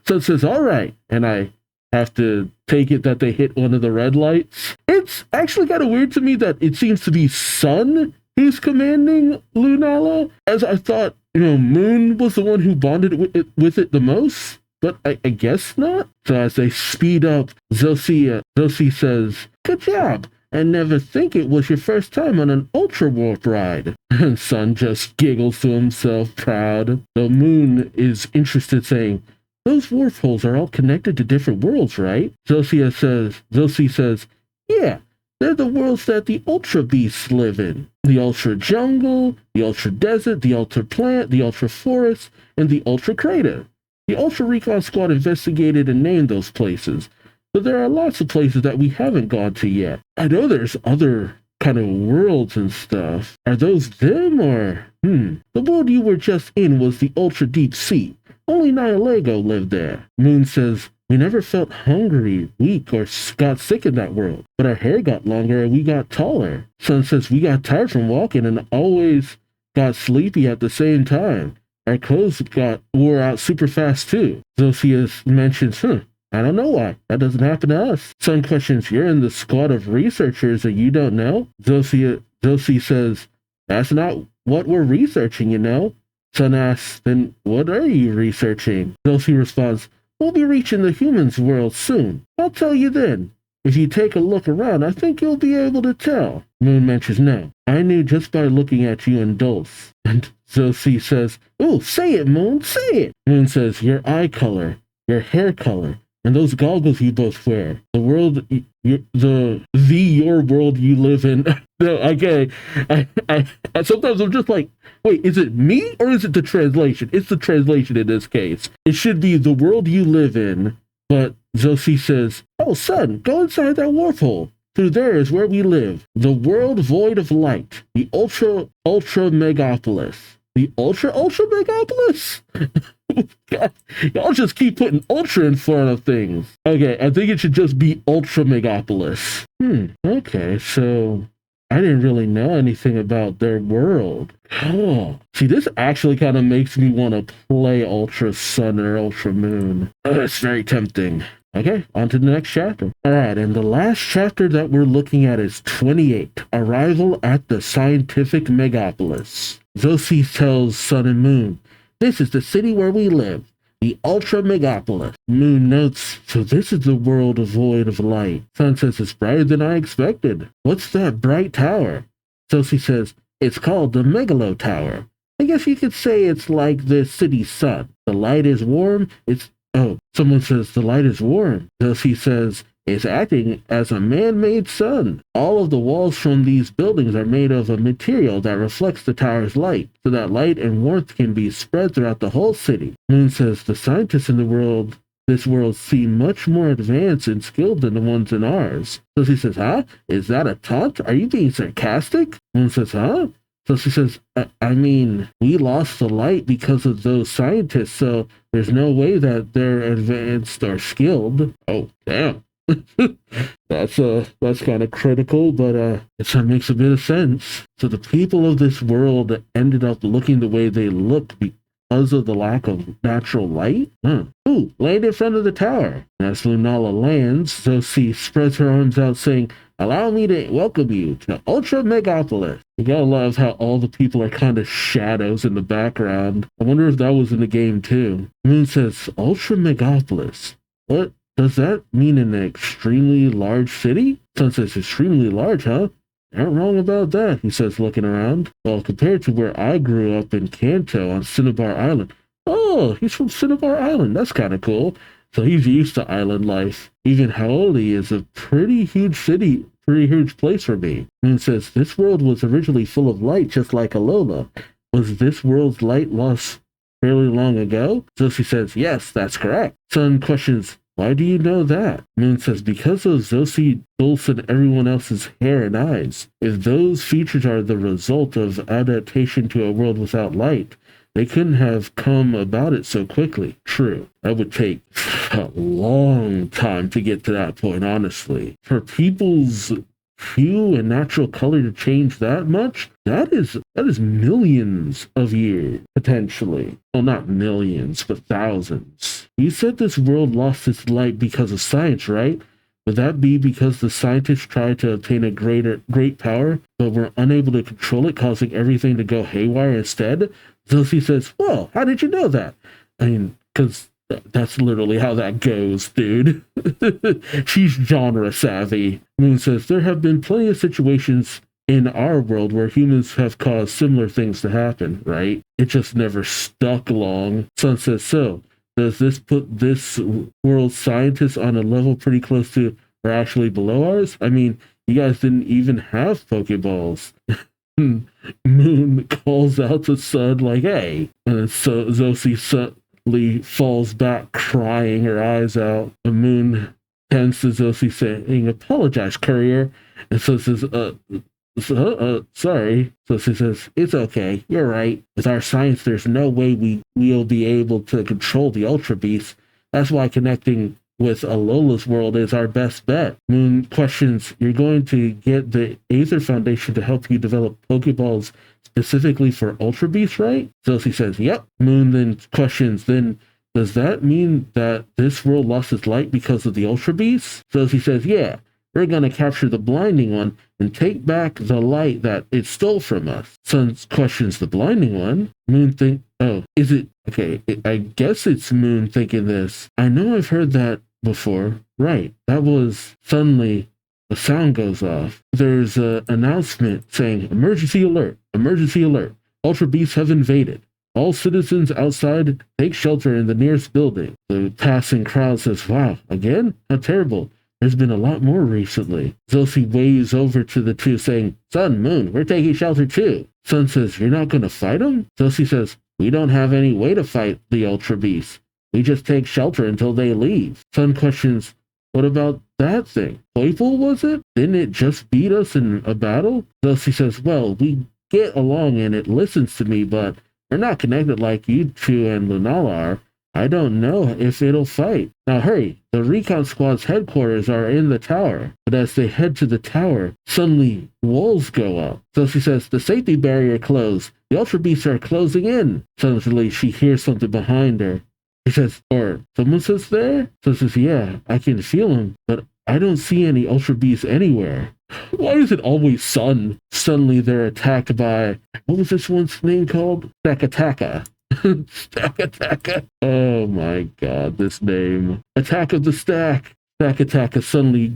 So it says, all right. And I have to take it that they hit one of the red lights. It's actually kind of weird to me that it seems to be Sun who's commanding Lunala, as I thought, Moon was the one who bonded with it the most. But I guess not. So as they speed up, Zosie says, good job. I never think it was your first time on an Ultra Warp ride. And Sun just giggles to himself, proud. The Moon is interested, saying, those warp holes are all connected to different worlds, right? Zosie says, yeah, they're the worlds that the Ultra Beasts live in. The Ultra Jungle, the Ultra Desert, the Ultra Plant, the Ultra Forest, and the Ultra Crater. The Ultra Recon Squad investigated and named those places, but there are lots of places that we haven't gone to yet. I know there's other kind of worlds and stuff. Are those them, or? The world you were just in was the Ultra Deep Sea. Only Nihilego lived there. Moon says, We never felt hungry, weak, or got sick in that world. But our hair got longer and we got taller. Sun says we got tired from walking and always got sleepy at the same time. Our clothes got wore out super fast too. Zosius mentions, I don't know why. That doesn't happen to us. Sun questions, you're in the squad of researchers and you don't know? Zosie says, that's not what we're researching, you know? Sun asks, then what are you researching? Zosie responds, we'll be reaching the humans world soon. I'll tell you then. If you take a look around, I think you'll be able to tell. Moon mentions, no. I knew just by looking at you and Dulce. And Zosie says, oh, say it, Moon, say it. Moon says, your eye color, your hair color, and those goggles you both wear. The world, your world you live in. No, okay. I sometimes I'm just like, wait, is it me or is it the translation? It's the translation in this case. It should be the world you live in, but Zosie says, oh, son, go inside that warp hole. Through there is where we live. The world void of light. The ultra megapolis. The ultra megapolis? God, y'all just keep putting ultra in front of things. Okay, I think it should just be ultra megapolis. Okay, so I didn't really know anything about their world. Oh, see, this actually kind of makes me want to play Ultra Sun or Ultra Moon. It's very tempting. Okay, on to the next chapter. All right, and the last chapter that we're looking at is 28, Arrival at the Scientific Megapolis. Zosie tells Sun and Moon, this is the city where we live, the Ultra Megapolis. Moon notes, so this is the world void of light. Sun says, it's brighter than I expected. What's that bright tower? Zosie says, it's called the Megalo Tower. I guess you could say it's like the city's sun. The light is warm, someone says the light is warm. Zosie says, it's acting as a man-made sun. All of the walls from these buildings are made of a material that reflects the tower's light, so that light and warmth can be spread throughout the whole city. Moon says the scientists in this world seem much more advanced and skilled than the ones in ours. Zosie says, huh? Is that a taunt? Are you being sarcastic? Moon says, huh? So she says, I mean, we lost the light because of those scientists, so there's no way that they're advanced or skilled. Oh, damn. That's kind of critical, but it makes a bit of sense. So the people of this world ended up looking the way they looked because of the lack of natural light? Ooh, land in front of the tower. As Lunala lands, Zosie spreads her arms out saying, allow me to welcome you to Ultra Megapolis. You gotta love how all the people are kind of shadows in the background. I wonder if that was in the game too. Moon says, Ultra Megapolis. What does that mean, an extremely large city? Sun says, extremely large, huh? Not wrong about that, he says, looking around. Well, compared to where I grew up in Kanto on Cinnabar Island. Oh, he's from Cinnabar Island. That's kind of cool. So he's used to island life. Even Haoli is a pretty huge city, pretty huge place for me. Moon says, this world was originally full of light, just like Alola. Was this world's light lost fairly long ago? Zosie says, yes, that's correct. Sun questions, why do you know that? Moon says, because of Zosie, Dulce, and everyone else's hair and eyes. If those features are the result of adaptation to a world without light, they couldn't have come about it so quickly. True. That would take a long time to get to that point, honestly. For people's hue and natural color to change that much, that is millions of years, potentially. Well, not millions, but thousands. You said this world lost its light because of science, right? Would that be because the scientists tried to obtain a great power, but were unable to control it, causing everything to go haywire instead? Zosie says, well, how did you know that? I mean, because that's literally how that goes, dude. She's genre savvy. Moon says, there have been plenty of situations in our world where humans have caused similar things to happen, right? It just never stuck long. Sun says, so, does this put this world's scientists on a level pretty close to or actually below ours? I mean, you guys didn't even have Pokeballs. Moon calls out to Sun like, hey. And then Zosie suddenly falls back crying her eyes out. The Moon tends to Zosie saying, apologize, courier. And so says, sorry. So she says, it's okay, you're right. With our science, there's no way we'll be able to control the Ultra Beast. That's why connecting with Alola's world is our best bet. Moon questions, you're going to get the Aether Foundation to help you develop Pokeballs specifically for Ultra Beast, right? Zosie says, yep. Moon then questions, then does that mean that this world lost its light because of the Ultra Beast? Zosie says, yeah. We're going to capture the blinding one and take back the light that it stole from us. Sun questions the blinding one. Moon think, oh, is it? Okay, I guess it's Moon thinking this. I know I've heard that before. Right, that was suddenly the sound goes off. There's an announcement saying, emergency alert, emergency alert. Ultra beasts have invaded. All citizens outside take shelter in the nearest building. The passing crowd says, wow, again? How terrible. There's been a lot more recently. Zosie waves over to the two saying, Sun, Moon, we're taking shelter too. Sun says, you're not going to fight them? Zosie says, we don't have any way to fight the Ultra Beasts. We just take shelter until they leave. Sun questions, what about that thing? Playful, was it? Didn't it just beat us in a battle? Zosie says, well, we get along and it listens to me, but we're not connected like you two and Lunala are. I don't know if it'll fight. Now hurry, the Recon Squad's headquarters are in the tower. But as they head to the tower, suddenly walls go up. So she says, the safety barrier closed. The Ultra Beasts are closing in. Suddenly she hears something behind her. She says, or someone says there? So she says, yeah, I can feel them, but I don't see any Ultra Beasts anywhere. Why is it always Sun? Suddenly they're attacked by, what was this one's name called? Stakataka. Stakataka. Oh my god, this name. Attack of the Stack. Stakataka suddenly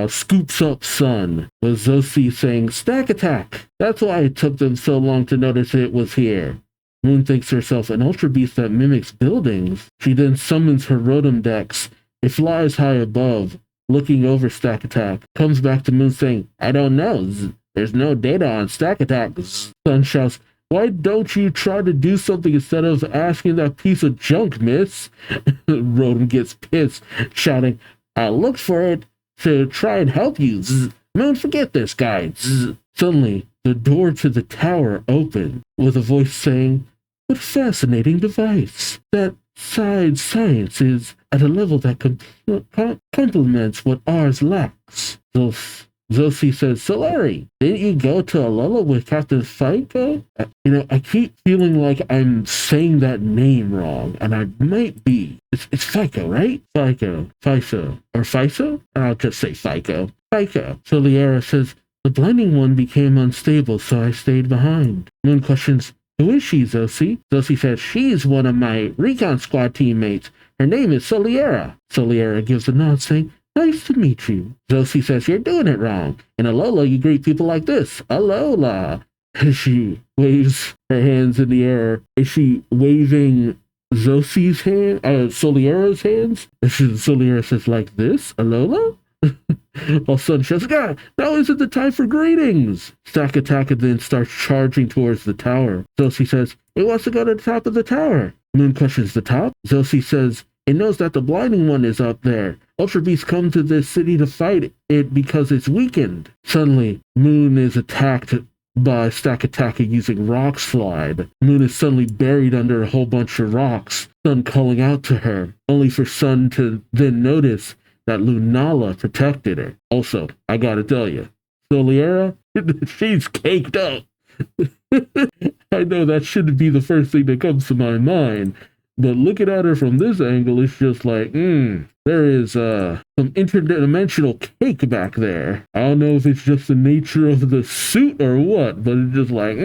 scoops up Sun, with Zosie saying, Stack Attack! That's why it took them so long to notice it was here. Moon thinks to herself, an Ultra Beast that mimics buildings. She then summons her Rotom Dex. It flies high above, looking over Stack Attack. Comes back to Moon saying, I don't know. There's no data on Stack Attack. Sun shouts, why don't you try to do something instead of asking that piece of junk, miss? Rotom gets pissed, shouting, I looked for it to try and help you. Moon, forget this guy. Suddenly, the door to the tower opened, with a voice saying, what a fascinating device. That side science is at a level that complements what ours lacks. Zosie says, Solari, didn't you go to Alola with Captain Saigon? I keep feeling like I'm saying that name wrong, and I might be. It's Fico, right? Fiso. Or Fiso? I'll just say Fico. Soliera says, the blinding one became unstable, so I stayed behind. Moon questions, who is she, Zosie? Zosie says, she's one of my Recon Squad teammates. Her name is Soliera. Soliera gives a nod, saying, nice to meet you. Zosie says, you're doing it wrong. In Alola, you greet people like this. Alola. And she waves her hands in the air. Is she waving Zosie's hand? Soliera's hands? And Soliera says, like this? Alola? While Sun shouts, God, now isn't the time for greetings. Stakataka then starts charging towards the tower. Zosie says, it wants to go to the top of the tower. Moon questions the top. Zosie says, it knows that the blinding one is up there. Ultra Beasts come to this city to fight it because it's weakened. Suddenly, Moon is attacked by Stakataka using Rock Slide. Moon is suddenly buried under a whole bunch of rocks, Sun calling out to her, only for Sun to then notice that Lunala protected her. Also, I gotta tell you, Soliera, she's caked up. I know that shouldn't be the first thing that comes to my mind, but looking at her from this angle, it's just like, there is some interdimensional cake back there. I don't know if it's just the nature of the suit or what, but it's just like,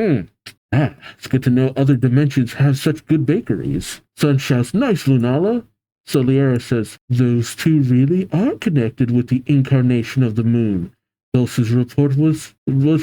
it's good to know other dimensions have such good bakeries. Sun shouts, nice, Lunala. Soliera says, those two really are connected with the incarnation of the moon. Zosie's report was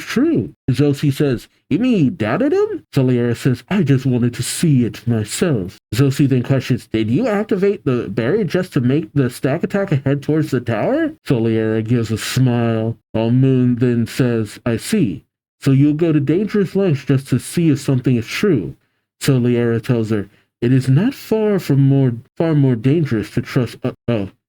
true. Zosie says, you mean you doubted him? Soliera says, I just wanted to see it myself. Zosie then questions, did you activate the barrier just to make the Stakataka head towards the tower? Soliera gives a smile, while Moon then says, I see. So you'll go to dangerous lengths just to see if something is true. Soliera tells her, it is not far more dangerous to trust.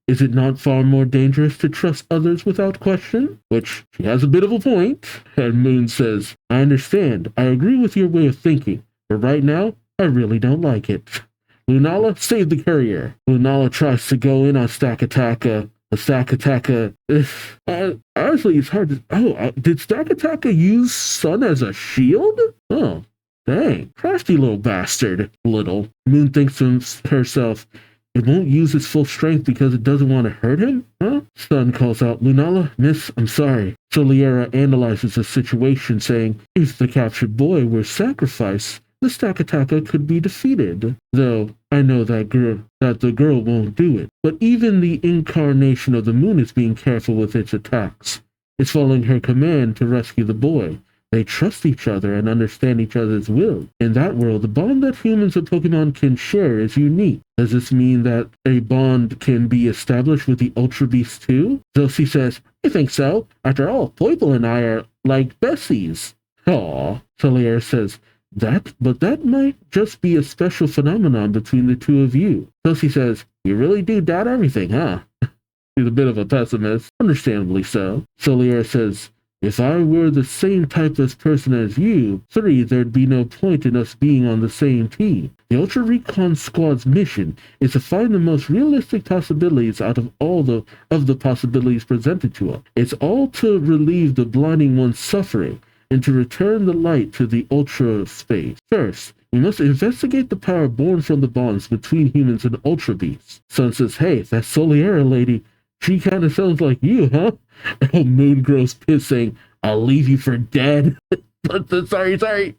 Is it not far more dangerous to trust others without question? Which she has a bit of a point. And Moon says, I understand. I agree with your way of thinking, but right now I really don't like it. Lunala, save the courier. Lunala tries to go in on Stakataka. Stakataka, honestly, it's hard to. Did Stakataka use Sun as a shield? Oh, dang. Crafty little bastard. Little. Moon thinks to herself, it won't use its full strength because it doesn't want to hurt him? Huh? Sun calls out, Lunala, miss, I'm sorry. Soliera analyzes the situation, saying, if the captured boy were sacrificed, the Stakataka could be defeated. Though, I know that the girl won't do it. But even the incarnation of the moon is being careful with its attacks. It's following her command to rescue the boy. They trust each other and understand each other's will. In that world, the bond that humans and Pokemon can share is unique. Does this mean that a bond can be established with the Ultra Beast too? Zosie says, I think so. After all, Poiple and I are like besties. Aw. Solier says, but that might just be a special phenomenon between the two of you. Zosie says, you really do doubt everything, huh? He's a bit of a pessimist. Understandably so. Solier says, if I were the same type of person as you, 3, there'd be no point in us being on the same team. The Ultra Recon Squad's mission is to find the most realistic possibilities out of all the possibilities presented to us. It's all to relieve the blinding one's suffering and to return the light to the Ultra space. First, we must investigate the power born from the bonds between humans and Ultra Beasts. Sun says, hey, that Soliera lady, she kind of sounds like you, huh? Oh, Moon grows pissed, saying, I'll leave you for dead. Sorry.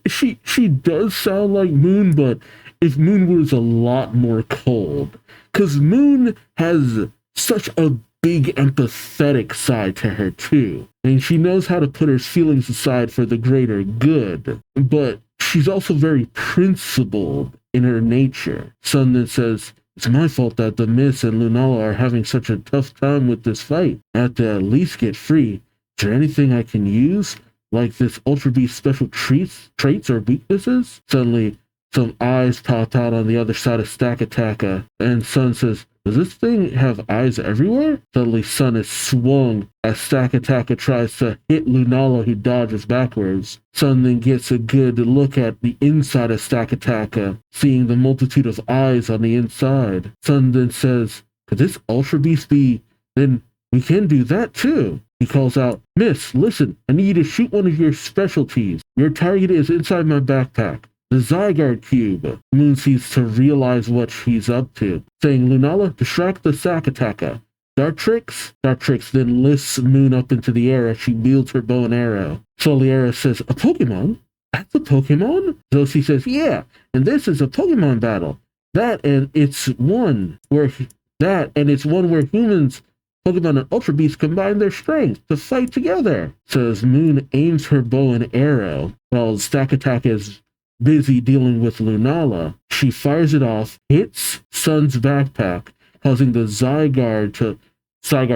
she does sound like Moon, but if Moon was a lot more cold. Because Moon has such a big empathetic side to her, too. And she knows how to put her feelings aside for the greater good. But she's also very principled in her nature. Sun then says, it's my fault that the Miss and Lunala are having such a tough time with this fight. I have to at least get free. Is there anything I can use? Like this Ultra Beast special traits or weaknesses? Suddenly, some eyes pop out on the other side of Stakataka, and Sun says, does this thing have eyes everywhere? Suddenly, Sun is swung as Stakataka tries to hit Lunala, who dodges backwards. Sun then gets a good look at the inside of Stakataka, seeing the multitude of eyes on the inside. Sun then says, could this Ultra Beast be? Then we can do that too. He calls out, Miss, listen, I need you to shoot one of your specialties. Your target is inside my backpack. The Zygarde Cube. Moon seems to realize what she's up to, saying, Lunala, distract the Stakataka. Dartrix? Dartrix then lifts Moon up into the air as she wields her bow and arrow. Soliera says, a Pokemon? That's a Pokemon? Zosie says, yeah, and this is a Pokemon battle. It's one where humans, Pokemon, and Ultra Beasts combine their strength to fight together. So as Moon aims her bow and arrow, while Stakataka is busy dealing with Lunala, she fires it off, hits Sun's backpack, causing the Zygarde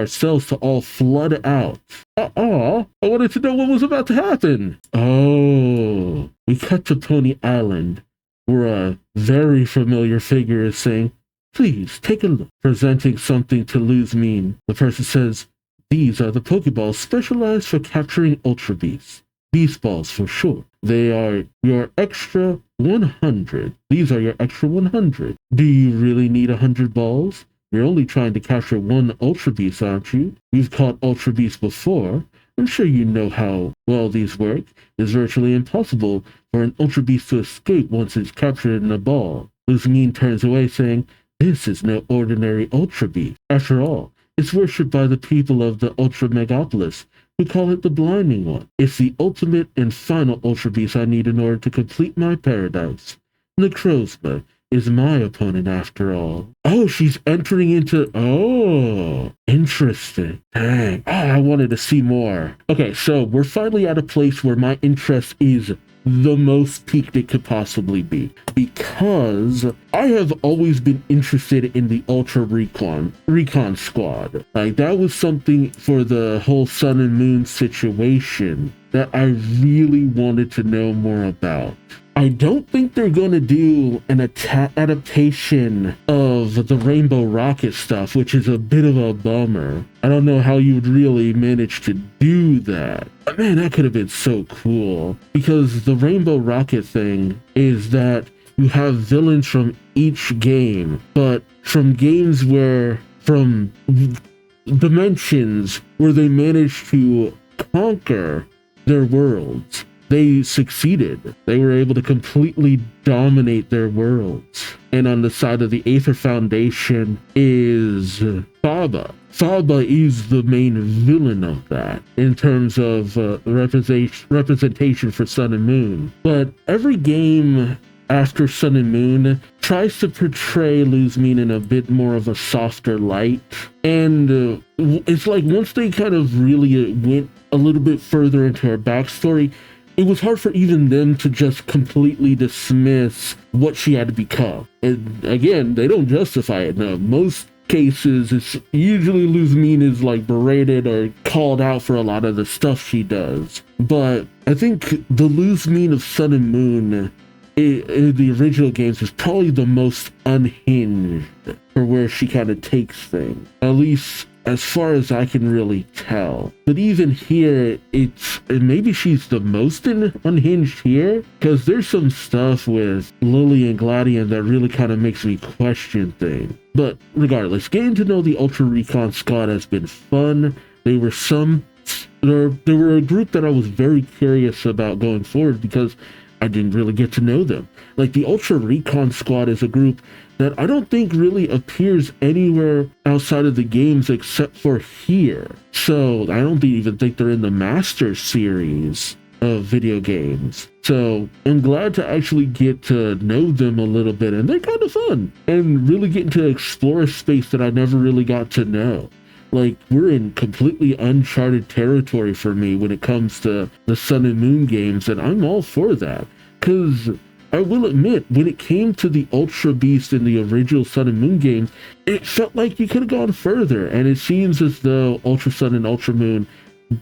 cells to all flood out. I wanted to know what was about to happen. Oh, we cut to Pony Island, where a very familiar figure is saying, please take a look, presenting something to Luzmine. The person says, these are the Pokeballs specialized for capturing Ultra Beasts. Beast balls for short. They are your extra 100. These are your extra 100. Do you really need 100 balls? You're only trying to capture one Ultra Beast, aren't you? You've caught Ultra Beasts before. I'm sure you know how well these work. It's virtually impossible for an Ultra Beast to escape once it's captured in a ball. Luzmine turns away, saying, this is no ordinary Ultra Beast. After all, it's worshipped by the people of the Ultra Megapolis, who call it the Blinding One. It's the ultimate and final Ultra Beast I need in order to complete my paradise. Necrozma is my opponent after all. Oh, she's entering into... Oh, interesting. Dang. I wanted to see more. Okay, so we're finally at a place where my interest is the most peaked it could possibly be, because I have always been interested in the Ultra Recon Squad. Like, that was something for the whole Sun and Moon situation that I really wanted to know more about. I don't think they're going to do an adaptation of the Rainbow Rocket stuff, which is a bit of a bummer. I don't know how you would really manage to do that. But man, that could have been so cool. Because the Rainbow Rocket thing is that you have villains from each game, but from games from dimensions where they managed to conquer their worlds. They succeeded. They were able to completely dominate their worlds. And on the side of the Aether Foundation is Faba. Faba is the main villain of that in terms of representation for Sun and Moon. But every game after Sun and Moon tries to portray Luzmine in a bit more of a softer light. And it's like once they kind of really went a little bit further into her backstory, it was hard for even them to just completely dismiss what she had to become. And again, they don't justify it. Now, most cases, it's usually Luzmine is like berated or called out for a lot of the stuff she does. But I think the Luzmine of Sun and Moon in the original games is probably the most unhinged for where she kind of takes things. At least as far as I can really tell. But even here, maybe she's the most unhinged here, because there's some stuff with Lily and Gladian that really kind of makes me question things. But regardless, getting to know the Ultra Recon squad has been fun. They were a group that I was very curious about going forward because I didn't really get to know them. Like the Ultra Recon squad is a group that I don't think really appears anywhere outside of the games except for here. So I don't even think they're in the Master series of video games. So I'm glad to actually get to know them a little bit, and they're kind of fun and really getting to explore a space that I never really got to know. Like, we're in completely uncharted territory for me when it comes to the Sun and Moon games, and I'm all for that. Because I will admit, when it came to the Ultra Beast in the original Sun and Moon games, it felt like you could have gone further, and it seems as though Ultra Sun and Ultra Moon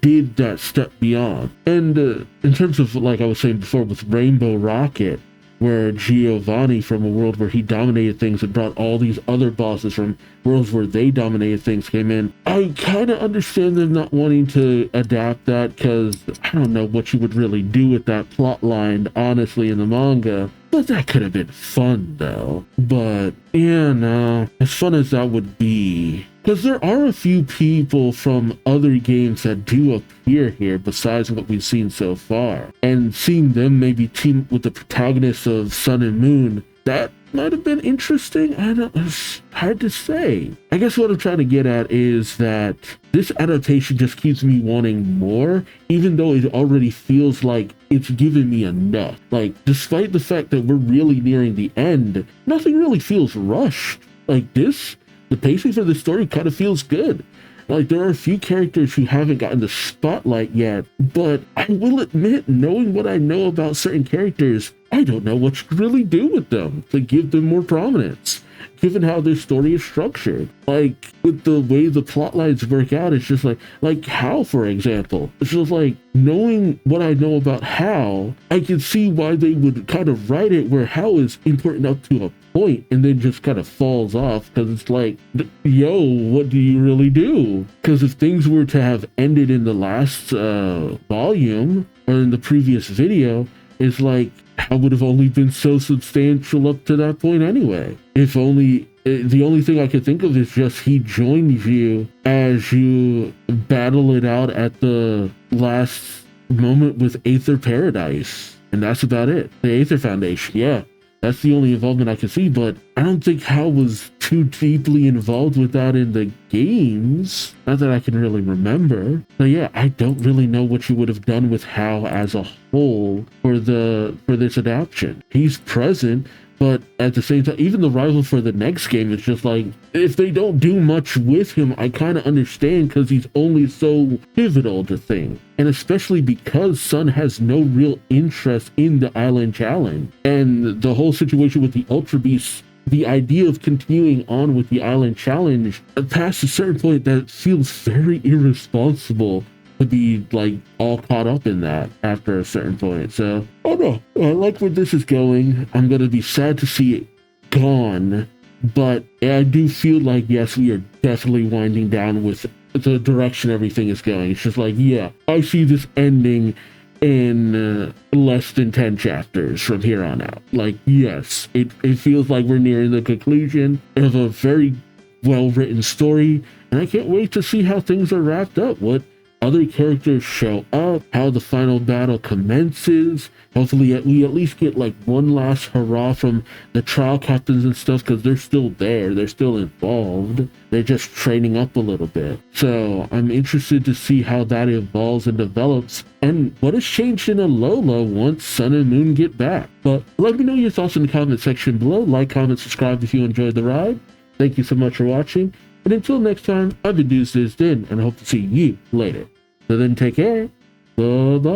did that step beyond. And in terms of, like I was saying before, with Rainbow Rocket, where Giovanni from a world where he dominated things and brought all these other bosses from worlds where they dominated things came in. I kind of understand them not wanting to adapt that because I don't know what you would really do with that plot line, honestly, in the manga. But that could have been fun, though. But, yeah, no. As fun as that would be. Because there are a few people from other games that do appear here besides what we've seen so far. And seeing them maybe team with the protagonists of Sun and Moon, that might have been interesting. It's hard to say. I guess what I'm trying to get at is that this adaptation just keeps me wanting more, even though it already feels like it's given me enough. Like, despite the fact that we're really nearing the end, nothing really feels rushed. Like this, the pacing for the story kind of feels good. Like, there are a few characters who haven't gotten the spotlight yet, but I will admit, knowing what I know about certain characters, I don't know what you could really do with them to give them more prominence, given how their story is structured. Like, with the way the plot lines work out, it's just like Hal, for example. It's just like, knowing what I know about Hal, I can see why they would kind of write it where Hal is important up to a point and then just kind of falls off, because it's like, yo, what do you really do? Because if things were to have ended in the last volume or in the previous video, it's like, I would have only been so substantial up to that point anyway. If only, the only thing I could think of is just he joins you as you battle it out at the last moment with Aether Paradise. And that's about it. The Aether Foundation, yeah. That's the only involvement I can see, but I don't think Hal was too deeply involved with that in the games. Not that I can really remember. So yeah, I don't really know what you would have done with Hal as a whole for this adaptation. He's present, but at the same time, even the rival for the next game is just like, if they don't do much with him, I kind of understand, because he's only so pivotal to things. And especially because Sun has no real interest in the Island Challenge. And the whole situation with the Ultra Beasts, the idea of continuing on with the Island Challenge past a certain point, that feels very irresponsible to be like all caught up in that after a certain point. So I don't know. I like where this is going. I'm gonna be sad to see it gone, but I do feel like, yes, we are definitely winding down with the direction everything is going. It's just like, yeah, I see this ending in less than 10 chapters from here on out. Like, yes, it feels like we're nearing the conclusion of a very well-written story, and I can't wait to see how things are wrapped up, what other characters show up, how the final battle commences. Hopefully we at least get like one last hurrah from the trial captains and stuff, because they're still there, they're still involved, they're just training up a little bit. So I'm interested to see how that evolves and develops, and what has changed in Alola once Sun and Moon get back. But let me know your thoughts in the comment section below. Like, comment, subscribe if you enjoyed the ride. Thank you so much for watching, and until next time, I've been Duuz-Diz-Din, and I hope to see you later. So then, take care. Bye-bye.